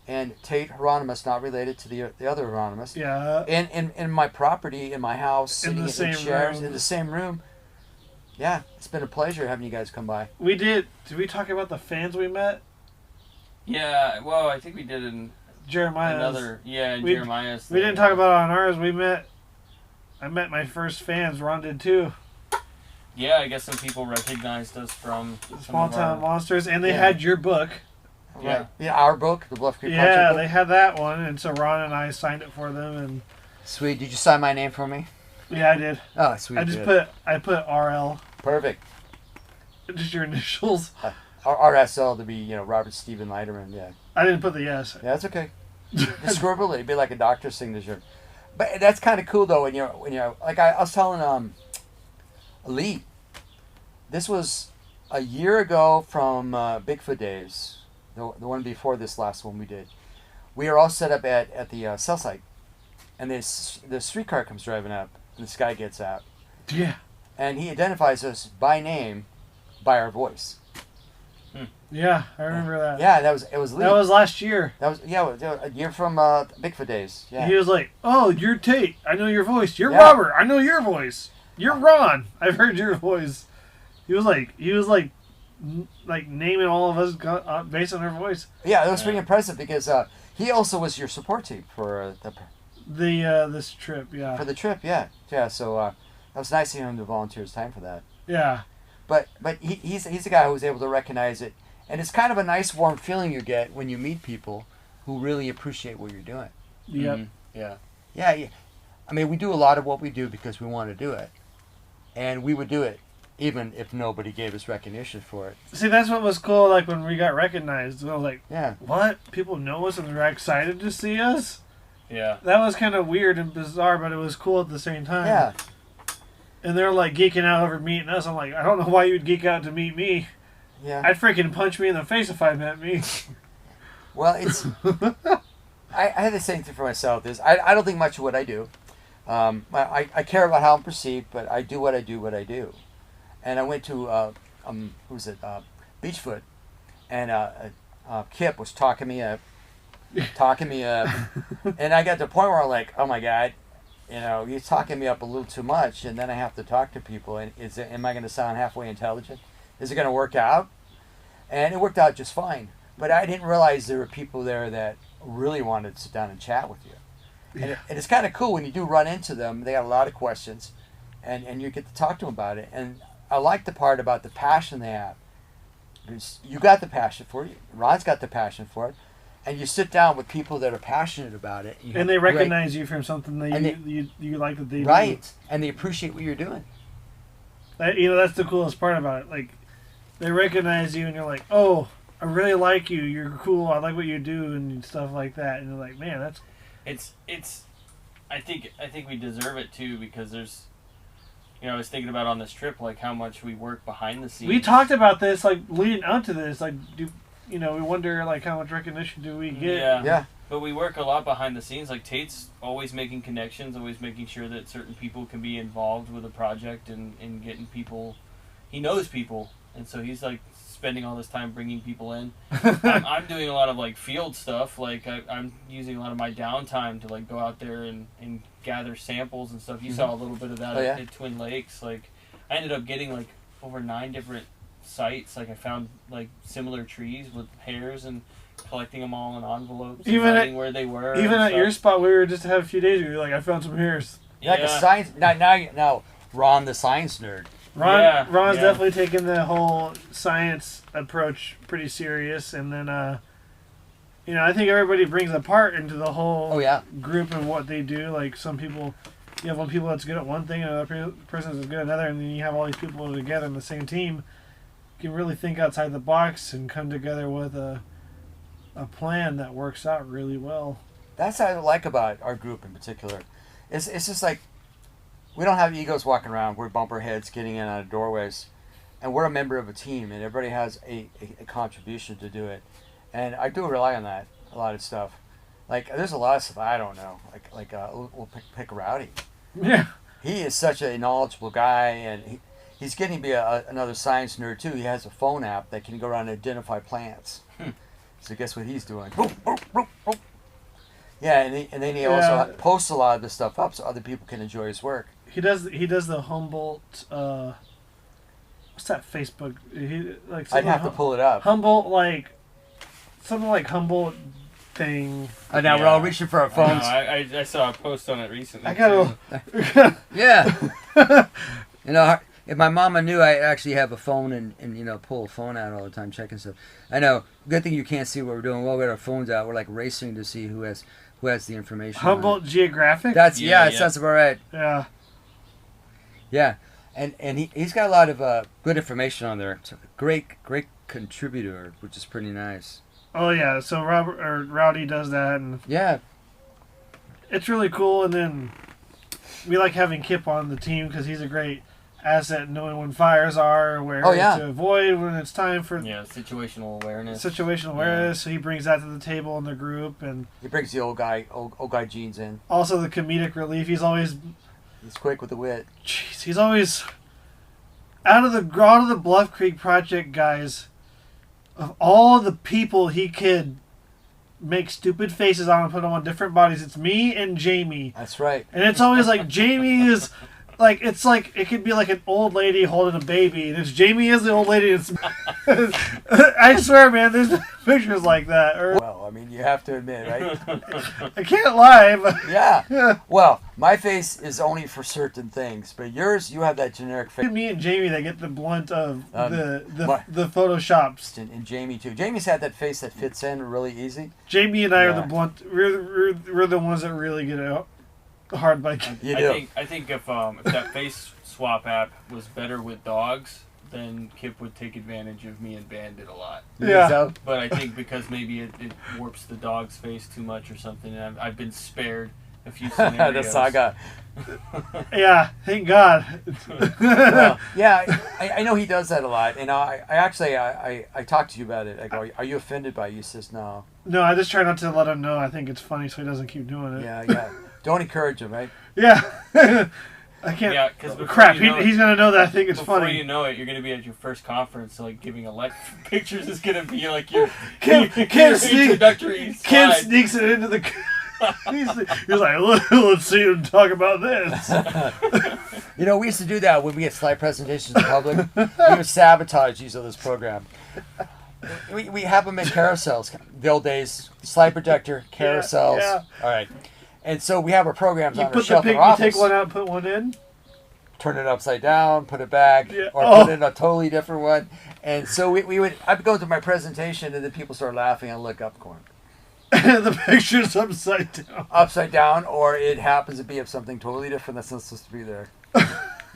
and Tate Hieronymus, not related to the other Hieronymus. Yeah. In my property, in my house, sitting in chairs room. In the same room. Yeah, it's been a pleasure having you guys come by. We did. Did we talk about the fans we met? Yeah. Well, I think we did in Jeremiah's. Jeremiah's. We didn't talk about it on ours. I met my first fans. Ron did too. Yeah, I guess some people recognized us from Small Town Monsters, and they had your book. Right. Yeah, our book, the Bluff Creek Project book. They had that one, and so Ron and I signed it for them. And sweet. Did you sign my name for me? Yeah, I did. Oh, sweet. I put RL. Perfect. Just your initials. RSL to be, Robert Stephen Leiterman. Yeah. I didn't put the S. Yeah, that's okay. Just scribble it. It'd be like a doctor's signature. But that's kind of cool though when you're like I was telling Lee, this was a year ago from Bigfoot days, the one before this last one we did. We are all set up at the cell site, and the streetcar comes driving up, and this guy gets out. Yeah. And he identifies us by name, by our voice. Yeah, I remember that. Yeah, it was Lee. That was last year. That was a year from Bigfoot days. Yeah. He was like, "Oh, you're Tate. I know your voice. You're Robert. I know your voice. You're Ron. I've heard your voice." He was like naming all of us based on our voice. Yeah, it was pretty impressive because he also was your support team for this trip. Yeah. For the trip, yeah. So that was nice of him to volunteer his time for that. Yeah. But he's the guy who was able to recognize it. And it's kind of a nice, warm feeling you get when you meet people who really appreciate what you're doing. Yep. Mm-hmm. Yeah. Yeah. I mean, we do a lot of what we do because we want to do it. And we would do it even if nobody gave us recognition for it. See, that's what was cool, like, when we got recognized. I was like, yeah. What? People know us and they're excited to see us? Yeah. That was kind of weird and bizarre, but it was cool at the same time. Yeah. And they're, like, geeking out over meeting us. I'm like, I don't know why you'd geek out to meet me. Yeah. I'd freaking punch me in the face if I met me. Well, it's... I had the same thing for myself. I don't think much of what I do. I care about how I'm perceived, but I do what I do. And I went to, Beachfoot, and Kip was talking me up. And I got to the point where I'm like, oh my God, he's talking me up a little too much, and then I have to talk to people. And am I going to sound halfway intelligent? Is it going to work out? And it worked out just fine. But I didn't realize there were people there that really wanted to sit down and chat with you. Yeah. And it's kind of cool when you do run into them. They got a lot of questions, and you get to talk to them about it. And I like the part about the passion they have. Because you got the passion for it. Ron's got the passion for it. And you sit down with people that are passionate about it. And they recognize you from something that you like that they do. Right. And they appreciate what you're doing. That's the coolest part about it. Like, they recognize you and you're like, oh, I really like you. You're cool. I like what you do and stuff like that. And you're like, man, that's... It's I think we deserve it too, because there's, I was thinking about on this trip, like, how much we work behind the scenes. We talked about this, like, leading up to this. Like, we wonder, like, how much recognition do we get? Yeah. But we work a lot behind the scenes. Like, Tate's always making connections, always making sure that certain people can be involved with a project and getting people. He knows people, and so he's, like, spending all this time bringing people in. I'm doing a lot of, like, field stuff. Like, I'm using a lot of my downtime to, like, go out there and gather samples and stuff. You saw a little bit of that at Twin Lakes. Like, I ended up getting, like, over 9 different sites. Like I found like similar trees with hairs and collecting them all in envelopes. Even and where they were. Even at your spot, we were just had a few days ago. Like I found some hairs. Yeah, like a science. Now, Ron, the science nerd. Ron's definitely taking the whole science approach pretty serious, and then I think everybody brings a part into the whole group and what they do. Like some people, you have one people that's good at one thing, and another person that's good at another, and then you have all these people together in the same team. You can really think outside the box and come together with a plan that works out really well. That's what I like about our group in particular. It's just like we don't have egos walking around. We're bumper heads getting in out of doorways, and we're a member of a team, and everybody has a contribution to do it. And I do rely on that a lot of stuff. Like there's a lot of stuff I don't know. Like we'll pick Rowdy. Yeah. He is such a knowledgeable guy, and he's getting to be another science nerd too. He has a phone app that can go around and identify plants. So guess what he's doing? Yeah, and then he also posts a lot of this stuff up so other people can enjoy his work. He does the Humboldt. What's that Facebook? I'd have to pull it up. Humboldt something like Humboldt thing. Now we're all reaching for our phones. I saw a post on it recently. I gotta. Yeah. If my mama knew I actually have a phone and pull a phone out all the time checking stuff. I know. Good thing you can't see what we're doing. Well, we got our phones out. We're like racing to see who has the information. Humboldt Geographic. It sounds about right. Yeah. Yeah, and he's got a lot of good information on there. It's a great contributor, which is pretty nice. Oh yeah, so Rowdy does that, and it's really cool. And then we like having Kip on the team because he's a great asset, knowing when fires are, where to avoid when it's time for situational awareness. So he brings that to the table in the group, and he brings the old guy genes in. Also the comedic relief. He's quick with the wit. Jeez, he's always out of the Bluff Creek project guys. Of all the people he could make stupid faces on and put them on different bodies, it's me and Jamie. That's right. And it's always like Jamie is like it could be like an old lady holding a baby, and it's Jamie is the old lady. I swear, man, there's pictures like that. Well, I mean, you have to admit, right? I can't lie, but yeah. Well, my face is only for certain things, but yours, you have that generic face. Me and Jamie, they get the blunt of the photoshops. And Jamie too. Jamie's had that face that fits in really easy. Jamie and I are the blunt. We're the ones that really get out hard by. I think if that face swap app was better with dogs, then Kip would take advantage of me and Bandit a lot. Yeah. But I think because maybe it warps the dog's face too much or something, and I've been spared a few scenarios. The saga. Yeah, thank God. Well, yeah, I know he does that a lot, and I talked to you about it. I go, are you offended by it? He says no. No, I just try not to let him know. I think it's funny, so he doesn't keep doing it. Yeah. Don't encourage him, right? Yeah. I can't. Yeah, because crap, he's gonna know that I think it's funny. Before you know it, you're gonna be at your first conference, so like giving pictures is gonna be like your introductory slide. Kid sneaks it into the. He's like, let's see him talk about this. We used to do that when we get slide presentations in public. We would sabotage these of this program. We have them in carousels. The old days, slide projector, carousels. Yeah. All right. And so we have our programs on our shelf in our office. You take one out, put one in. Turn it upside down, put it back, or put it in a totally different one. And so I'd go to my presentation, and then people start laughing, and look up, going. The picture's upside down. Upside down, or it happens to be of something totally different that's not supposed to be there.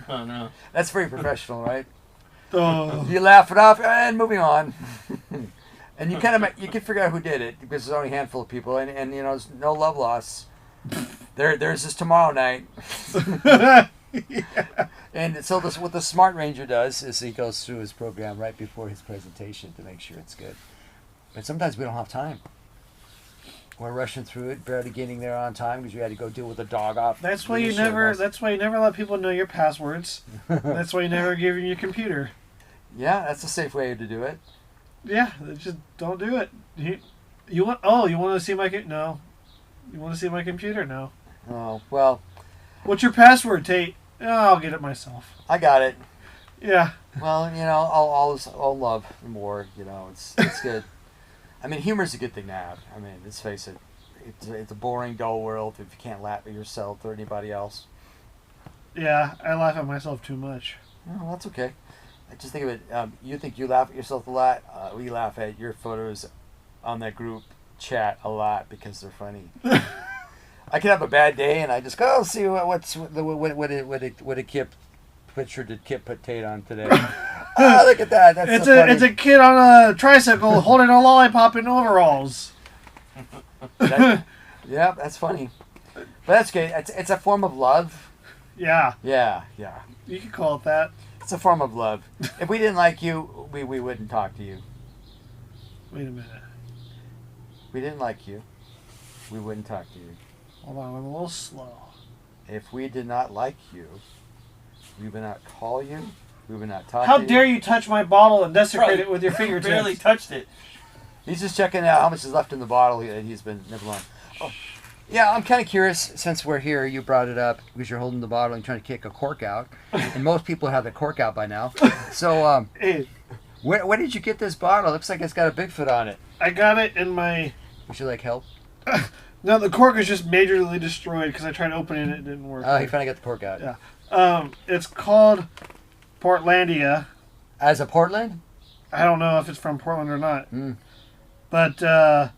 Oh, no. That's very professional, right? Oh. You laugh it off, and moving on. And you can figure out who did it, because there's only a handful of people, and there's no love loss. There's this tomorrow night. Yeah. And so what the Smart Ranger does is he goes through his program right before his presentation to make sure it's good. But sometimes we don't have time. We're rushing through it, barely getting there on time because we had to go deal with the dog off. That's why you never let people know your passwords. That's why you never give them your computer. Yeah, that's a safe way to do it. Yeah, just don't do it. You want to see my no. You want to see my computer? No. Oh, well. What's your password, Tate? Oh, I'll get it myself. I got it. Yeah. Well, all love and war. It's good. I mean, humor's a good thing to have. I mean, let's face it. It's a boring, dull world if you can't laugh at yourself or anybody else. Yeah, I laugh at myself too much. Oh, that's okay. I just think of it. You think you laugh at yourself a lot. We laugh at your photos on that group chat a lot because they're funny. I can have a bad day and I just go, see what picture did Kip put Tate on today? Oh, look at that. That's it's a kid on a tricycle holding a lollipop in overalls. Yeah, that's funny. But that's good. It's a form of love. Yeah. Yeah. You could call it that. It's a form of love. If we didn't like you, we wouldn't talk to you. Wait a minute. We didn't like you, we wouldn't talk to you. Hold on, I'm a little slow. If we did not like you, we would not call you. We would not talk How to you. dare you touch my bottle and desecrate it with your fingertips? Barely touched it. He's just checking out how much is left in the bottle he's been nibbling on. Oh, yeah, I'm kind of curious, since we're here, you brought it up because you're holding the bottle and trying to kick a cork out. And most people have the cork out by now. So, Hey, where did you get this bottle? It looks like it's got a Bigfoot on it. I got it in my... Would you like help? No, the cork is just majorly destroyed because I tried opening it and it didn't work. Oh, he finally got the cork out. Yeah. It's called Portlandia. As a Portland? I don't know if it's from Portland or not. Mm. But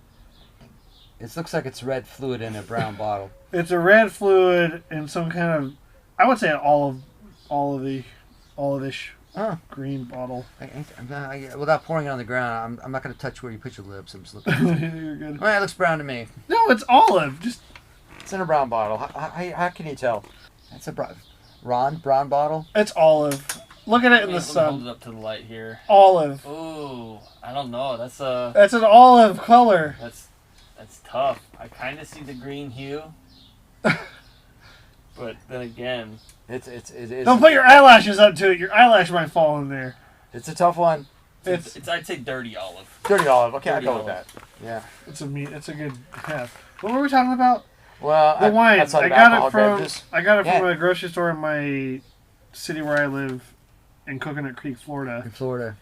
it looks like it's red fluid in a brown bottle. it's a red fluid in some kind of, I would say an olive-ish green bottle. Without pouring it on the ground, I'm not going to touch where you put your lips. I'm just looking. You're good. Well, it looks brown to me. No, it's olive. It's in a brown bottle. How can you tell? That's a brown bottle. It's olive. Look at it in the sun. Hold it up to the light here. Olive. Ooh, I don't know. That's an olive color. That's tough. I kind of see the green hue, but then again, it is. Don't put your eyelashes up to it. Your eyelash might fall in there. It's a tough one. It's I'd say dirty olive. Dirty olive. Okay, Dirty I'll go olive. with that. Yeah. It's a good half. What were we talking about? Well, the wine. I got it from Yeah. a grocery store in my city where I live in Coconut Creek, Florida. In Florida.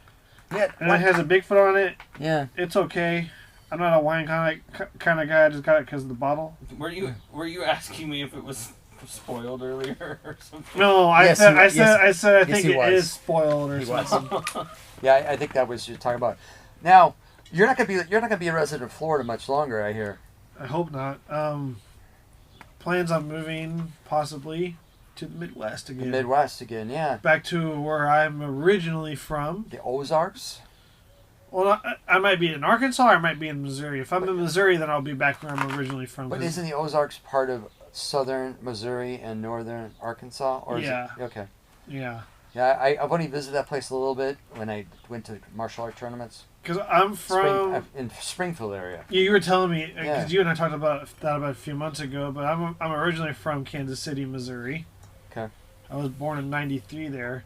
Yeah. And it has a Bigfoot on it. Yeah. It's okay. I'm not a wine kind of guy. I just got it because of the bottle. Were you asking me if it was spoiled earlier or something? No, I said I think it is spoiled or something. Yeah, I think that was you're talking about. Now, you're not gonna be a resident of Florida much longer, I hear. I hope not. Plans on moving possibly to the Midwest again. The Midwest again, yeah. Back to where I'm originally from. The Ozarks. Well, I might be in Arkansas or I might be in Missouri. If I'm in Missouri, then I'll be back where I'm originally from. But isn't the Ozarks part of southern Missouri and northern Arkansas? Or yeah. Is it, okay. Yeah. Yeah, I've only visited that place a little bit when I went to martial art tournaments. Because I'm from... in Springfield area. Yeah, you were telling me, because Yeah. you and I talked about that about a few months ago, but I'm originally from Kansas City, Missouri. Okay. I was born in '93 there.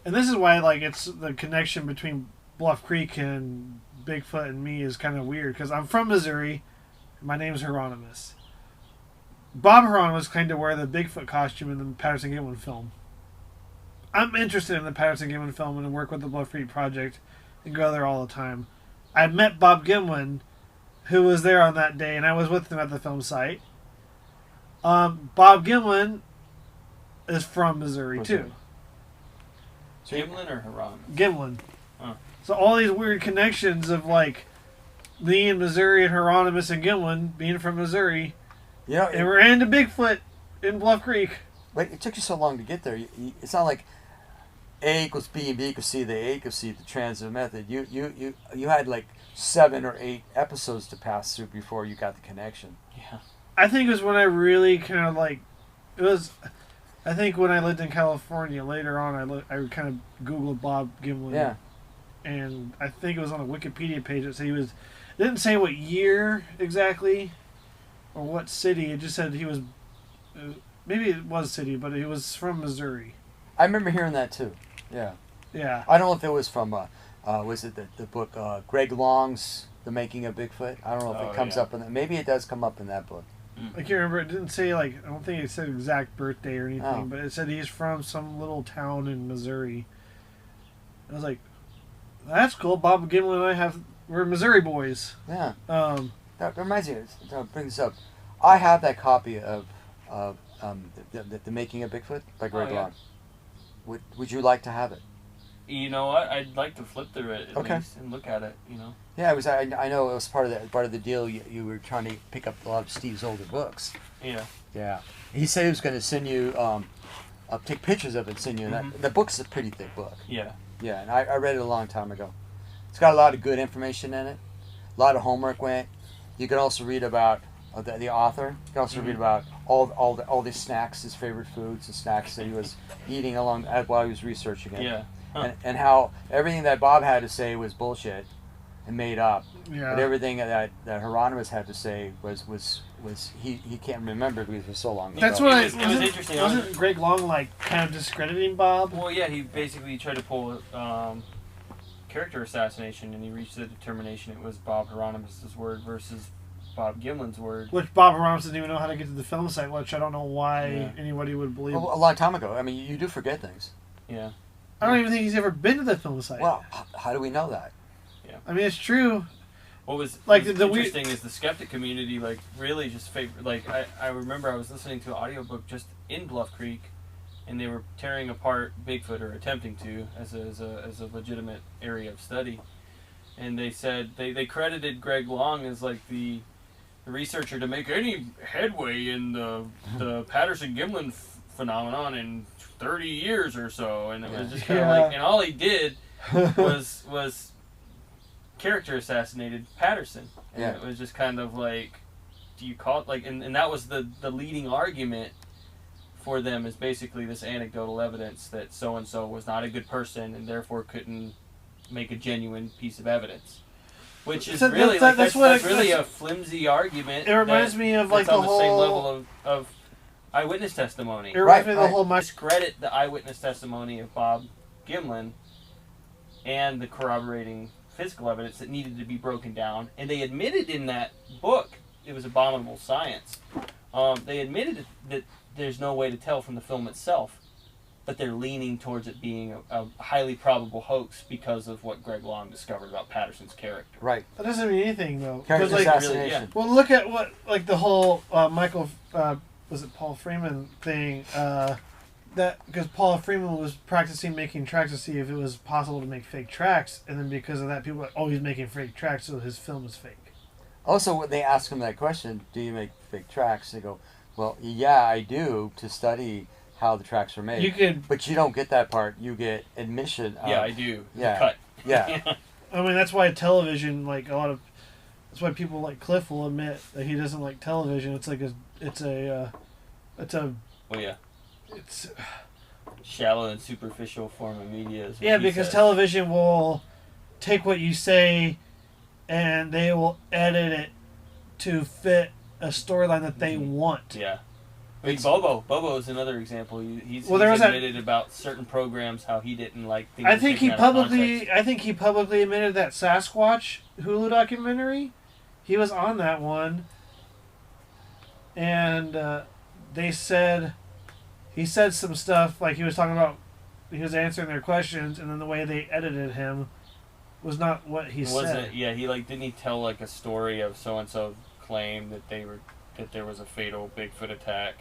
And this is why, like, it's the connection between Bluff Creek and Bigfoot and me is kind of weird, because I'm from Missouri. My name's Hieronymus. Bob Hieronymus claimed to wear the Bigfoot costume in the Patterson-Gimlin film. I'm interested in the Patterson-Gimlin film and work with the Bluff Creek Project and go there all the time. I met Bob Gimlin, who was there on that day, and I was with him at the film site. Bob Gimlin is from Missouri, too. Gimlin or Hieronymus? Gimlin. Huh. So all these weird connections of, like, me in Missouri and Hieronymus and Gimlin being from Missouri. You know, and we're into Bigfoot in Bluff Creek. But it took you so long to get there. It's not like A equals B and B equals C, the A equals C, the transitive method. You had like 7 or 8 episodes to pass through before you got the connection. Yeah. I think it was when I really kind of like, I think when I lived in California later on, I kind of Googled Bob Gimlin. Yeah. And I think it was on a Wikipedia page that said it didn't say what year exactly or what city. It just said he was, maybe it was city, but he was from Missouri. I remember hearing that too. Yeah. Yeah. I don't know if it was from, was it the book Greg Long's The Making of Bigfoot? I don't know if it comes up in that. Maybe it does come up in that book. I can't remember. It didn't say, like, I don't think it said exact birthday or anything, but it said he's from some little town in Missouri. I was like, that's cool. Bob Gimlin and we're Missouri boys. Yeah. That reminds me. That brings up. I have that copy of the Making of Bigfoot by Greg Long. Would you like to have it? You know what? I'd like to flip through it at least and look at it. You know. Yeah, it was. I know it was part of the deal. You were trying to pick up a lot of Steve's older books. Yeah. Yeah. He said he was going to send you. Take pictures of it and send you. And the book's a pretty thick book. Yeah. Yeah, and I read it a long time ago. It's got a lot of good information in it. A lot of homework went. You can also read about the author. You can also read about all the snacks, his favorite foods and snacks that he was eating while he was researching it. Yeah. Huh. And how everything that Bob had to say was bullshit and made up. Yeah. But everything that Hieronymus had to say was he can't remember because it was so long ago. That's what it was interesting. Wasn't Greg Long kind of discrediting Bob? Well, yeah, he basically tried to pull character assassination, and he reached the determination it was Bob Hieronymus' word versus Bob Gimlin's word. Which Bob Hieronymus didn't even know how to get to the film site, which I don't know why anybody would believe. Well, a long time ago. I mean, you do forget things. Yeah. I don't even think he's ever been to the film site. Well, how do we know that? Yeah. I mean, it's true. What was interesting is the skeptic community really just I remember I was listening to an audiobook just in Bluff Creek, and they were tearing apart Bigfoot, or attempting to, as a legitimate area of study, and they said they credited Greg Long as the researcher to make any headway in the Patterson-Gimlin phenomenon in 30 years or so, and it was just kind of and all he did was character assassinated Patterson, and it was just kind of do you call it and that was the leading argument for them, is basically this anecdotal evidence that so and so was not a good person and therefore couldn't make a genuine piece of evidence, which is really that's really a flimsy argument. It reminds me of the on whole the same level of eyewitness testimony. It reminds me of the whole discredit the eyewitness testimony of Bob Gimlin and the corroborating physical evidence that needed to be broken down, and they admitted in that book, it was Abominable Science, they admitted that there's no way to tell from the film itself, but they're leaning towards it being a highly probable hoax because of what Greg Long discovered about Patterson's character. Right. That doesn't mean anything, though. Character assassination. Well, look at what the whole Michael was it Paul Freeman thing. That because Paul Freeman was practicing making tracks to see if it was possible to make fake tracks, and then because of that, people were like, "Oh, he's making fake tracks, so his film is fake." Also, when they ask him that question, "Do you make fake tracks?" They go, "Well, yeah, I do, to study how the tracks are made." But you don't get that part. You get admission. I do. Yeah. The cut. Yeah. I mean, that's why television, that's why people like Cliff will admit that he doesn't like television. It's Well, yeah. It's shallow and superficial form of media. Because television will take what you say and they will edit it to fit a storyline that they want. Yeah. I mean, Bobo is another example. He's admitted about certain programs how he didn't like things. I think he publicly admitted that Sasquatch Hulu documentary. He was on that one, and he said some stuff he was talking about. He was answering their questions, and then the way they edited him was not what he said. Yeah, he didn't he tell a story of so and so claim that there was a fatal Bigfoot attack.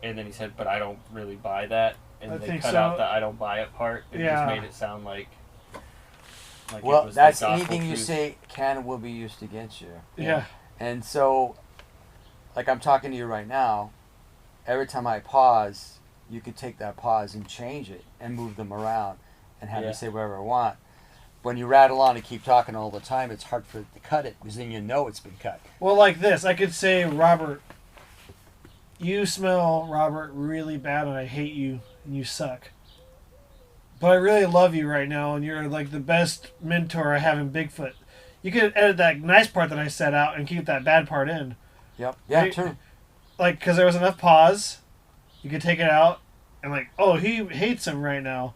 And then he said, "But I don't really buy that." And they cut out the "I don't buy it" part. It just made it sound like well, it was that's the gospel anything you truth. say can and will be used against you. Yeah. And so, I'm talking to you right now. Every time I pause, you could take that pause and change it and move them around and have me say whatever I want. When you rattle on and keep talking all the time, it's hard to cut it because then you know it's been cut. Well, like this, I could say, "Robert, you smell, Robert, really bad, and I hate you, and you suck. But I really love you right now, and you're the best mentor I have in Bigfoot." You could edit that nice part that I set out and keep that bad part in. Yep. Yeah, true. Because there was enough pause, you could take it out, and oh, he hates him right now.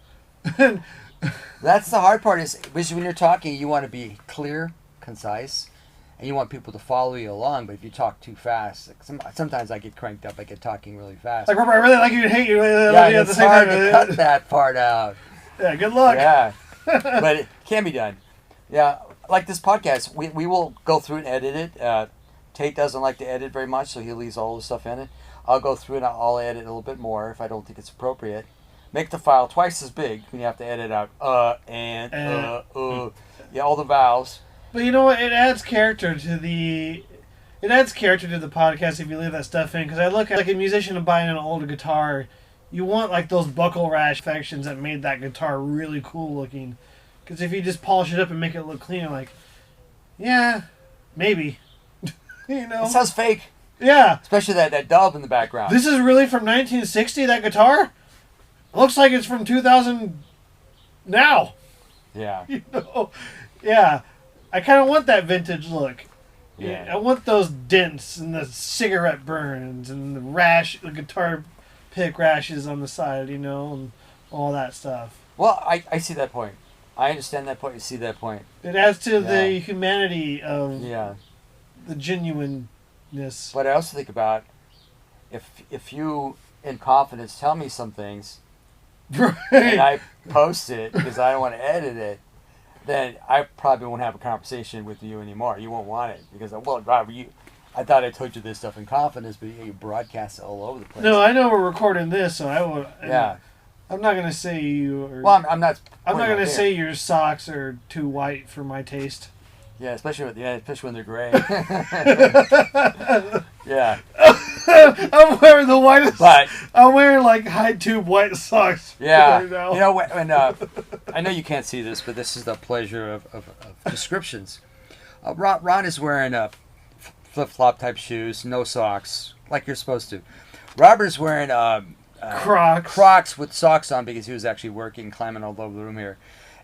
That's the hard part, is because when you're talking, you want to be clear, concise, and you want people to follow you along. But if you talk too fast, sometimes I get cranked up. I get talking really fast. Robert, I really like you and hate you. Yeah, it's hard to cut that part out. Yeah, good luck. Yeah, but it can be done. Yeah, like this podcast, we will go through and edit it. Tate doesn't like to edit very much, so he leaves all the stuff in it. I'll go through and I'll edit a little bit more if I don't think it's appropriate. Make the file twice as big when you have to edit out yeah, all the vowels. But you know what? It adds character to the podcast if you leave that stuff in. Because I look at like a musician buying an older guitar, you want like those buckle rash affections that made that guitar really cool looking. Because if you just polish it up and make it look clean, like, yeah, maybe. You know, it sounds fake. Yeah, especially that dub in the background. This is really from 1960. That guitar looks like it's from 2000 now. Yeah. You know, yeah. I kind of want that vintage look. Yeah. I want those dents and the cigarette burns and the guitar pick rashes on the side, you know, and all that stuff. Well, I see that point. I understand that point. You see that point. It adds to the humanity of the genuineness. But I also think about if you, in confidence, tell me some things, right, and I post it because I don't want to edit it, then I probably won't have a conversation with you anymore. You won't want it because, well, Rob, I thought I told you this stuff in confidence, but you broadcast it all over the place. No, I know we're recording this, so I will. Yeah. I'm not gonna say you. Well, I'm not. I'm not gonna say your socks are too white for my taste. Yeah, especially when they're gray. Yeah. I'm wearing the whitest. But I'm wearing like high tube white socks. Yeah. Right now. You know, when I know you can't see this, but this is the pleasure of descriptions. Ron is wearing flip-flop type shoes, no socks, like you're supposed to. Robert's wearing Crocs with socks on because he was actually working, climbing all over the room here.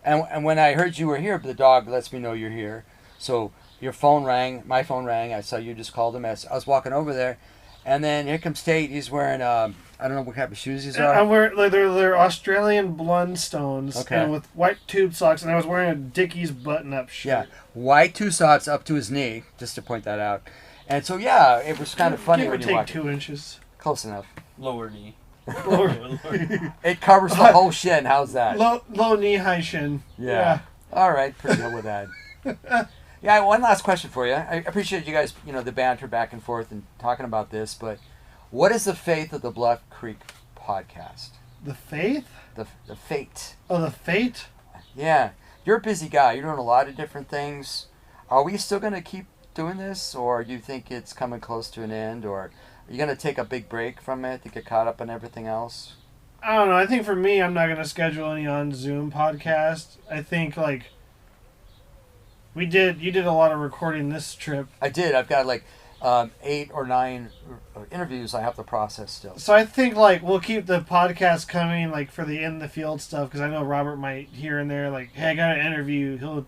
And when I heard you were here, the dog lets me know you're here. So your phone rang, my phone rang. I saw you just called him. I was walking over there, and then here comes Tate. He's wearing I don't know what type of shoes these are. I'm wearing they're Australian Blundstones, and with white tube socks, and I was wearing a Dickies button-up shirt. Yeah, white two socks up to his knee, just to point that out. And so yeah, it was kind of funny when you walked. 2 inches. Close enough. Lower knee. It covers the whole shin. How's that? Low knee, high shin. Yeah. All right, pretty good with that. Yeah, one last question for you. I appreciate you guys, the banter back and forth and talking about this, but what is the faith of the Bluff Creek podcast? The faith? The fate. Oh, the fate? Yeah. You're a busy guy. You're doing a lot of different things. Are we still going to keep doing this, or do you think it's coming close to an end, or are you going to take a big break from it to get caught up in everything else? I don't know. I think for me, I'm not going to schedule any on Zoom podcast. I think, you did a lot of recording this trip. I did. I've got 8 or 9 interviews I have to process still. So I think we'll keep the podcast coming for the in the field stuff, because I know Robert might here and there hey, I got an interview. He'll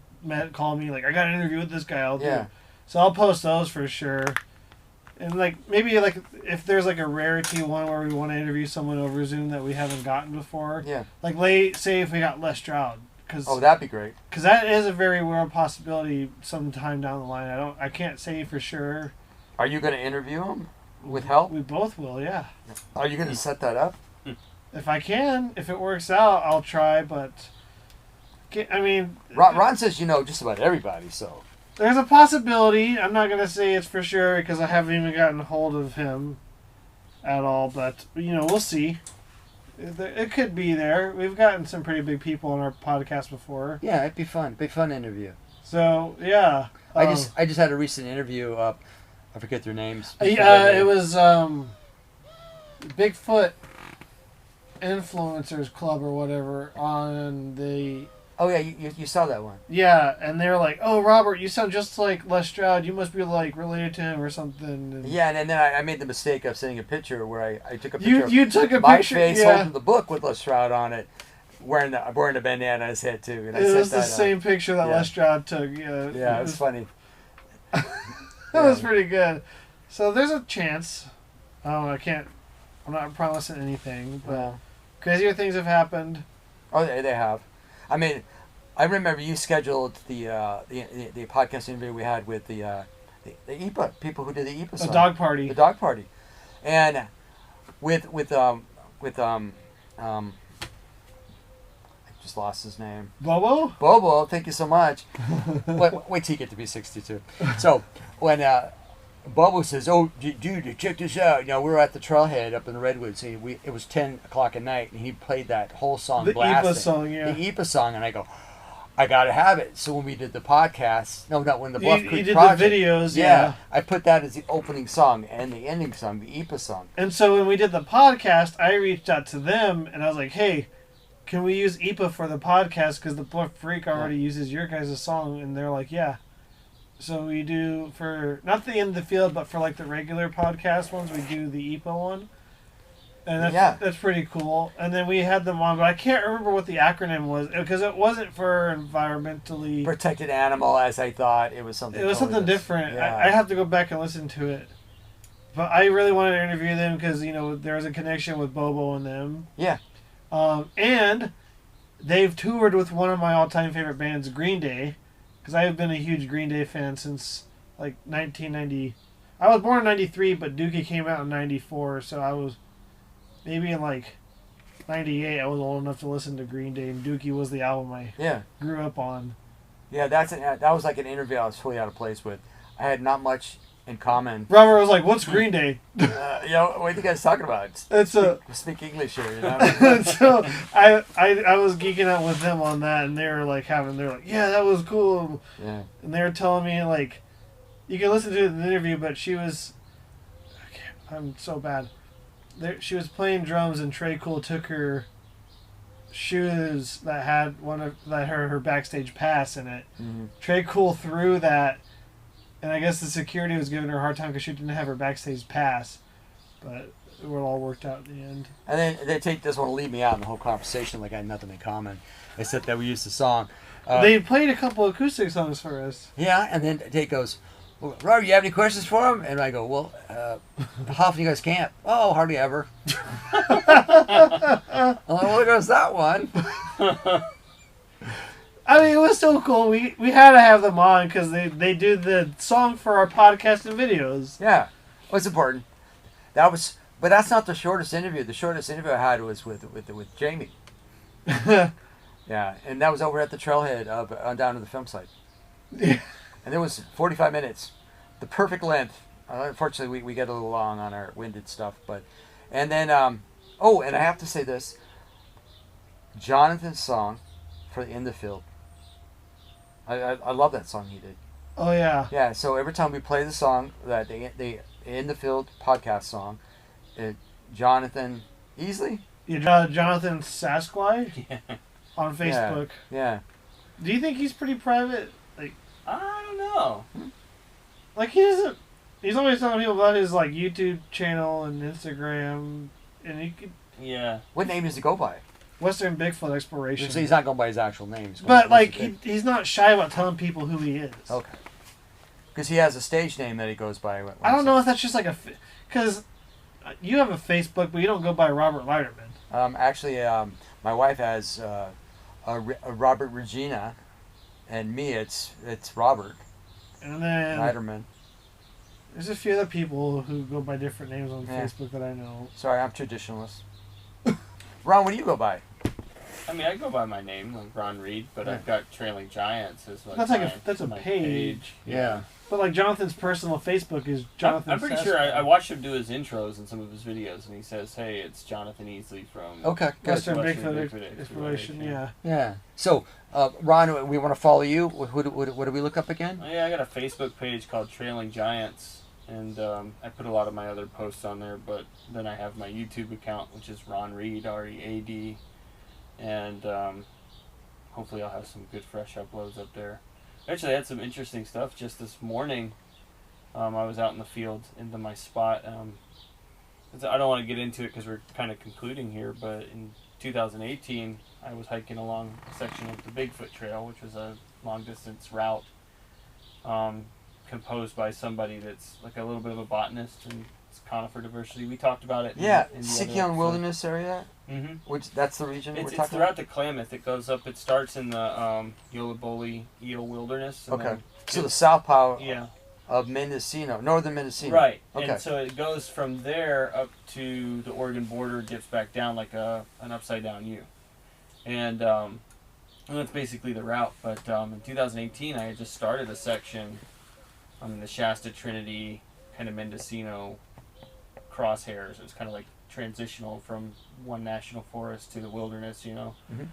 call me I got an interview with this guy. I'll do. So I'll post those for sure. And maybe if there's a rarity one where we want to interview someone over Zoom that we haven't gotten before. Yeah. Say if we got Les Stroud. That'd be great. Because that is a very real possibility sometime down the line. I can't say for sure. Are you going to interview him with help? We both will, yeah. Are you going to set that up? If I can. If it works out, I'll try, but... Ron says you know just about everybody, so... There's a possibility. I'm not going to say it's for sure because I haven't even gotten a hold of him at all, but, we'll see. It could be there. We've gotten some pretty big people on our podcast before. Yeah, it'd be fun. Big fun interview. So, yeah. I just had a recent interview. I forget their names. It was Bigfoot Influencers Club or whatever on the... Oh, yeah, you saw that one. Yeah, and they were like, oh, Robert, you sound just like Les Stroud. You must be, related to him or something. And yeah, and then I made the mistake of sending a picture where I took a picture you took a my picture, face holding the book with Les Stroud on it, wearing a bandana on his head, too. And it was the same picture that Les Stroud took. Yeah, it was funny. That was pretty good. So there's a chance. I'm not promising anything, but crazier things have happened. Oh, they have. I mean, I remember you scheduled the podcast interview we had with the EPA people who did the EPA song. The dog party. The dog party, and with I just lost his name. Bobo? Bobo, thank you so much. wait till you get to be 62. So when Bobo says, "Oh, dude, check this out." We were at the trailhead up in the Redwoods. It was 10 o'clock at night, and he played that whole song, the blasting. IPA song, yeah. The IPA song, and I go, I gotta have it. So when we did the podcast, when the Bluff Creek you did project, the videos, yeah. I put that as the opening song and the ending song, the IPA song. And so when we did the podcast, I reached out to them, and I was like, hey, can we use IPA for the podcast? Because the Bluff Creek already uses your guys' song. And they're like, yeah. So we do for, not the End of the Field, but for like the regular podcast ones, we do the IPA one. And that's pretty cool. And then we had them on, but I can't remember what the acronym was, because it wasn't for environmentally... Protected animal, as I thought. It was something something different. Yeah. I have to go back and listen to it. But I really wanted to interview them because, there was a connection with Bobo and them. Yeah. And they've toured with one of my all-time favorite bands, Green Day, because I have been a huge Green Day fan since, 1990. I was born in 93, but Dookie came out in 94, so I was... Maybe in 98, I was old enough to listen to Green Day, and Dookie was the album I grew up on. Yeah, that was like an interview I was fully out of place with. I had not much in common. Robert was like, "What's Green Day?" What are you guys talking about? Speak English here, So I was geeking out with them on that, and they were like, yeah, that was cool. Yeah. And they were telling me you can listen to it in the interview, but she was, I'm so bad. She was playing drums, and Trey Cool took her shoes that had her backstage pass in it. Mm-hmm. Trey Cool threw that, and I guess the security was giving her a hard time because she didn't have her backstage pass. But it all worked out in the end. And then Tate doesn't want to leave me out in the whole conversation like I had nothing in common, except that we used the song. They played a couple acoustic songs for us. Yeah, and then Tate goes, "Well, Robert, you have any questions for him?" And I go, "Well, how often you guys camp?" "Oh, hardly ever." I'm like, "Well, there goes that one." I mean, it was so cool. We had to have them on because they do the song for our podcast and videos. Yeah, well, it's important. But that's not the shortest interview. The shortest interview I had was with Jamie. Yeah, and that was over at the trailhead on down to the film site. Yeah. And it was 45 minutes, the perfect length. Unfortunately, we get a little long on our winded stuff, and then and I have to say this: Jonathan's song for "In the Field." I love that song he did. Oh yeah. Yeah. So every time we play the song, that the "In the Field" podcast song, Jonathan Easley. Yeah, Jonathan Sasquatch. Yeah. On Facebook. Yeah. Do you think he's pretty private? I don't know. He doesn't. He's always telling people about his YouTube channel and Instagram, and he could. Yeah. What name does he go by? Western Bigfoot Exploration. So he's not going by his actual name. But he's not shy about telling people who he is. Okay. Because he has a stage name that he goes by. I don't know if that's just because you have a Facebook, but you don't go by Robert Leiterman. Actually, my wife has a Robert Regina. And me, it's Robert. And then Leiterman. There's a few other people who go by different names on Facebook that I know. Sorry, I'm traditionalist. Ron, what do you go by? I mean, I go by my name, like Ron Reed, but I've got Trailing Giants as that's a page. Yeah. But Jonathan's personal Facebook is Jonathan. I'm pretty sure I watched him do his intros in some of his videos, and he says, "Hey, it's Jonathan Easley from Western Bigfoot Exploration." Yeah. Yeah. So, Ron, we want to follow you. What do we look up again? Yeah, I got a Facebook page called Trailing Giants, and I put a lot of my other posts on there. But then I have my YouTube account, which is Ron Reed, READ, and hopefully I'll have some good fresh uploads up there. Actually, I had some interesting stuff just this morning. I was out in the field into my spot. I don't want to get into it because we're kind of concluding here, but in 2018, I was hiking along a section of the Bigfoot Trail, which was a long-distance route composed by somebody that's like a little bit of a botanist and it's conifer diversity. We talked about it. In Sikion Wilderness area. Mm-hmm. That's the region we're talking about? It's throughout the Klamath. It goes up. It starts in the Yolaboli Eel Wilderness. Okay. So the south part of Mendocino, northern Mendocino. Right. Okay. And so it goes from there up to the Oregon border, dips back down like an upside down U. And And that's basically the route. But in 2018, I had just started a section on the Shasta Trinity, kind of Mendocino crosshairs. It was kind of like transitional from one national forest to the wilderness, you know. Mm-hmm.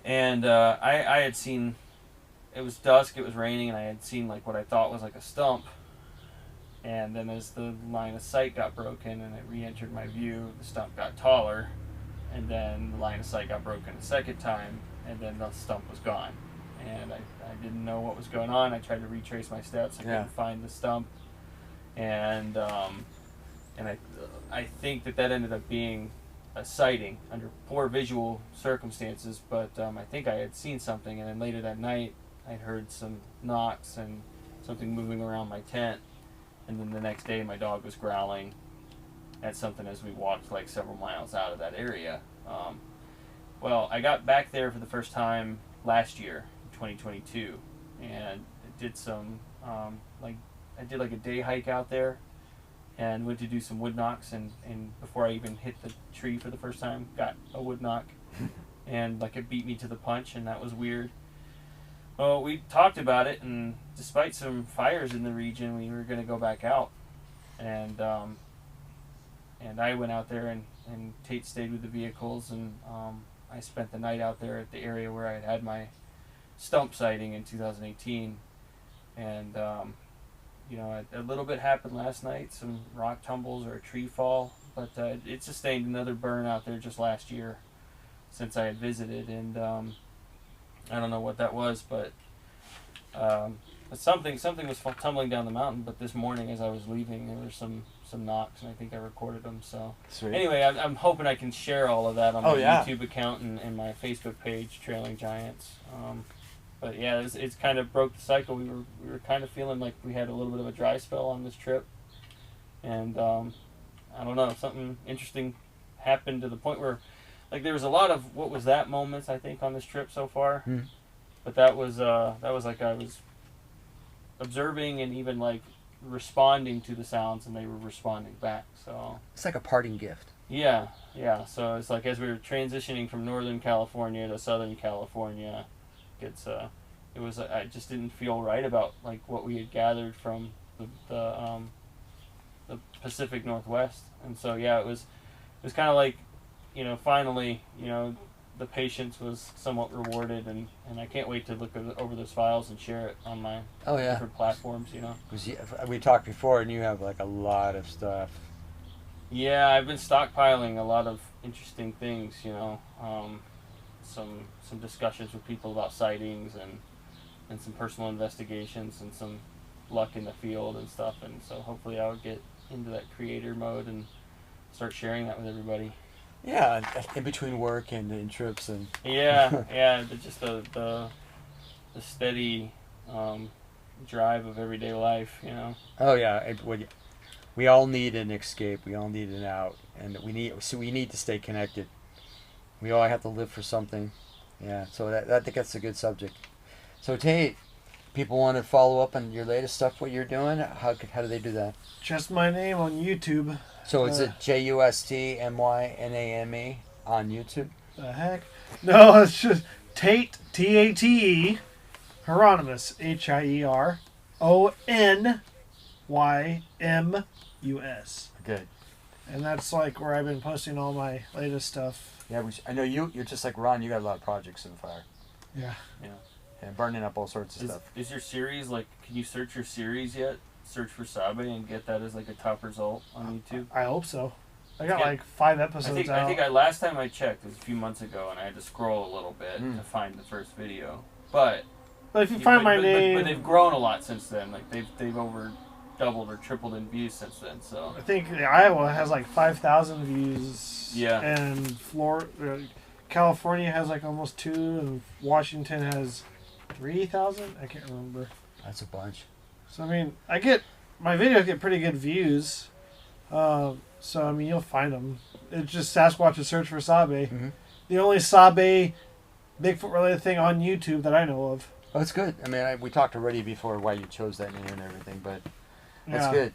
And I had seen, it was dusk, it was raining, and I had seen like what I thought was like a stump. And then as the line of sight got broken and it re-entered my view, the stump got taller. And then the line of sight got broken a second time, and then the stump was gone. And I didn't know what was going on. I tried to retrace my steps. I couldn't find the stump. And I think that ended up being a sighting under poor visual circumstances, but I think I had seen something. And then later that night, I heard some knocks and something moving around my tent. And then the next day, my dog was growling at something as we walked like several miles out of that area. Well, I got back there for the first time last year, 2022, and did some I did like a day hike out there and went to do some wood knocks, and before I even hit the tree for the first time, got a wood knock and like it beat me to the punch, and that was weird. Well, we talked about it, and despite some fires in the region, we were going to go back out, and I went out there, and Tate stayed with the vehicles, and I spent the night out there at the area where I had my stump sighting in 2018, and a little bit happened last night, some rock tumbles or a tree fall, but it sustained another burn out there just last year since I had visited, and I don't know what that was, but something was tumbling down the mountain. But this morning, as I was leaving, there were some knocks, and I think I recorded them. So sweet. Anyway, I'm hoping I can share all of that on my YouTube account and my Facebook page, Trailing Giants. But yeah, it's kind of broke the cycle. We were kind of feeling like we had a little bit of a dry spell on this trip, and I don't know, something interesting happened to the point where, like, there was a lot of what was that moments, I think, on this trip so far. But that was like I was observing and even like responding to the sounds, and they were responding back. So it's like a parting gift. Yeah. So it's like as we were transitioning from Northern California to Southern California, I just didn't feel right about like what we had gathered from the Pacific Northwest, and so yeah, it was kind of like, finally, the patience was somewhat rewarded, and I can't wait to look over those files and share it on my different platforms, Because we talked before, and you have like a lot of stuff. Yeah, I've been stockpiling a lot of interesting things, some discussions with people about sightings and some personal investigations and some luck in the field and stuff, and so hopefully I'll get into that creator mode and start sharing that with everybody. Yeah, in between work and in trips and just the steady drive of everyday life, Oh yeah, we all need an escape. We all need an out, and we need to stay connected. We all have to live for something. Yeah, so I think that's a good subject. So Tate, people want to follow up on your latest stuff, what you're doing. How do they do that? Just my name on YouTube. So is it JUSTMYNAME on YouTube? The heck? No, it's just Tate, Tate, Hieronymus, HIERONYMUS. Good. And that's like where I've been posting all my latest stuff. Yeah, I know you're just like Ron. You got a lot of projects in the fire. Yeah. And burning up all sorts of stuff. Is your series like? Can you search your series yet? Search for Sabe and get that as like a top result on YouTube? I hope so. I got like 5 episodes out. I think last time I checked was a few months ago, and I had to scroll a little bit to find the first video. But if you find my name, but they've grown a lot since then. Like they've over doubled or tripled in views since then. So I think Iowa has like 5,000 views. Yeah. And California has like almost 2, and Washington has 3,000. I can't remember. That's a bunch. So I mean, my videos get pretty good views. So I mean, you'll find them. It's just Sasquatch and search for Sabe. Mm-hmm. The only Sabe Bigfoot related thing on YouTube that I know of. Oh, it's good. I mean, we talked already before why you chose that name and everything, but that's good.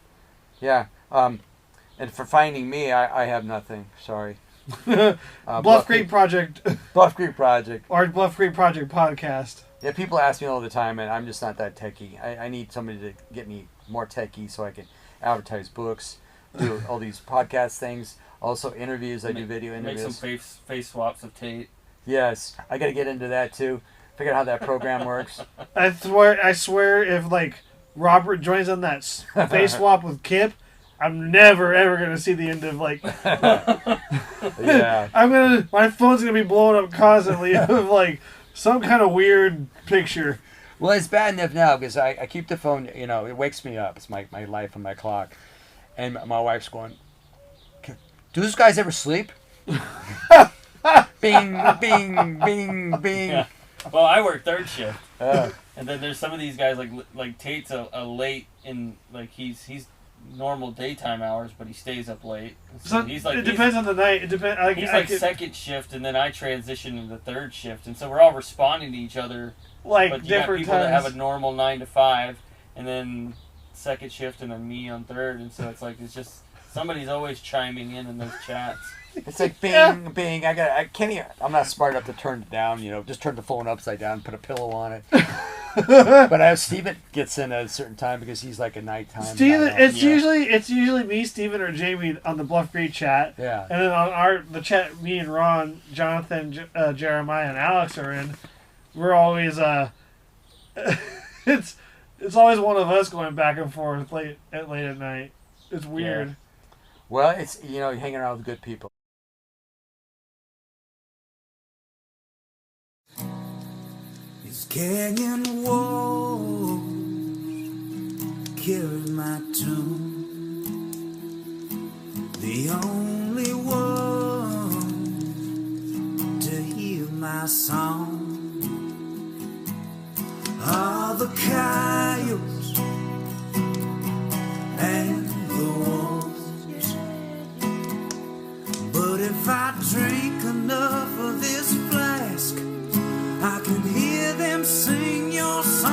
Yeah. And for finding me, I have nothing. Sorry. Bluff Creek Project. Bluff Creek Project. Or Bluff Creek Project podcast. Yeah, people ask me all the time, and I'm just not that techie. I need somebody to get me more techie so I can advertise books, do all these podcast things, also interviews. I do video interviews. Make some face swaps of Tate. Yes, I got to get into that too. Figure out how that program works. I swear, if like Robert joins on that face swap with Kip, I'm never ever gonna see the end of like. Yeah. My phone's gonna be blowing up constantly of like some kind of weird picture. Well, it's bad enough now because I keep the phone. You know, it wakes me up. It's my life and my clock. And my wife's going, "Do those guys ever sleep?" Bing, bing, bing, bing. Yeah. Well, I work third shift, and then there's some of these guys like Tate's a late in like he's normal daytime hours, but he stays up late. So he's like, it depends on the night. It depends. He's like second shift, and then I transition into third shift, and so we're all responding to each other. Like but you different got people times. that have a normal 9 to 5, and then second shift, and then me on third, and so it's like it's just somebody's always chiming in those chats. It's like bing, bing. I can't even. I'm not smart enough to turn it down. You know, just turn the phone upside down, put a pillow on it. But I have Steven gets in at a certain time because he's like a nighttime. Steven, it's usually me, Steven, or Jamie on the Bluff Creek chat. Yeah. And then on the chat, me and Ron, Jonathan, Jeremiah, and Alex are in. We're always it's always one of us going back and forth late at night. It's weird. Yeah. Well, it's you're hanging around with good people. This canyon wall carried my tune. The only one to hear my song. All the kind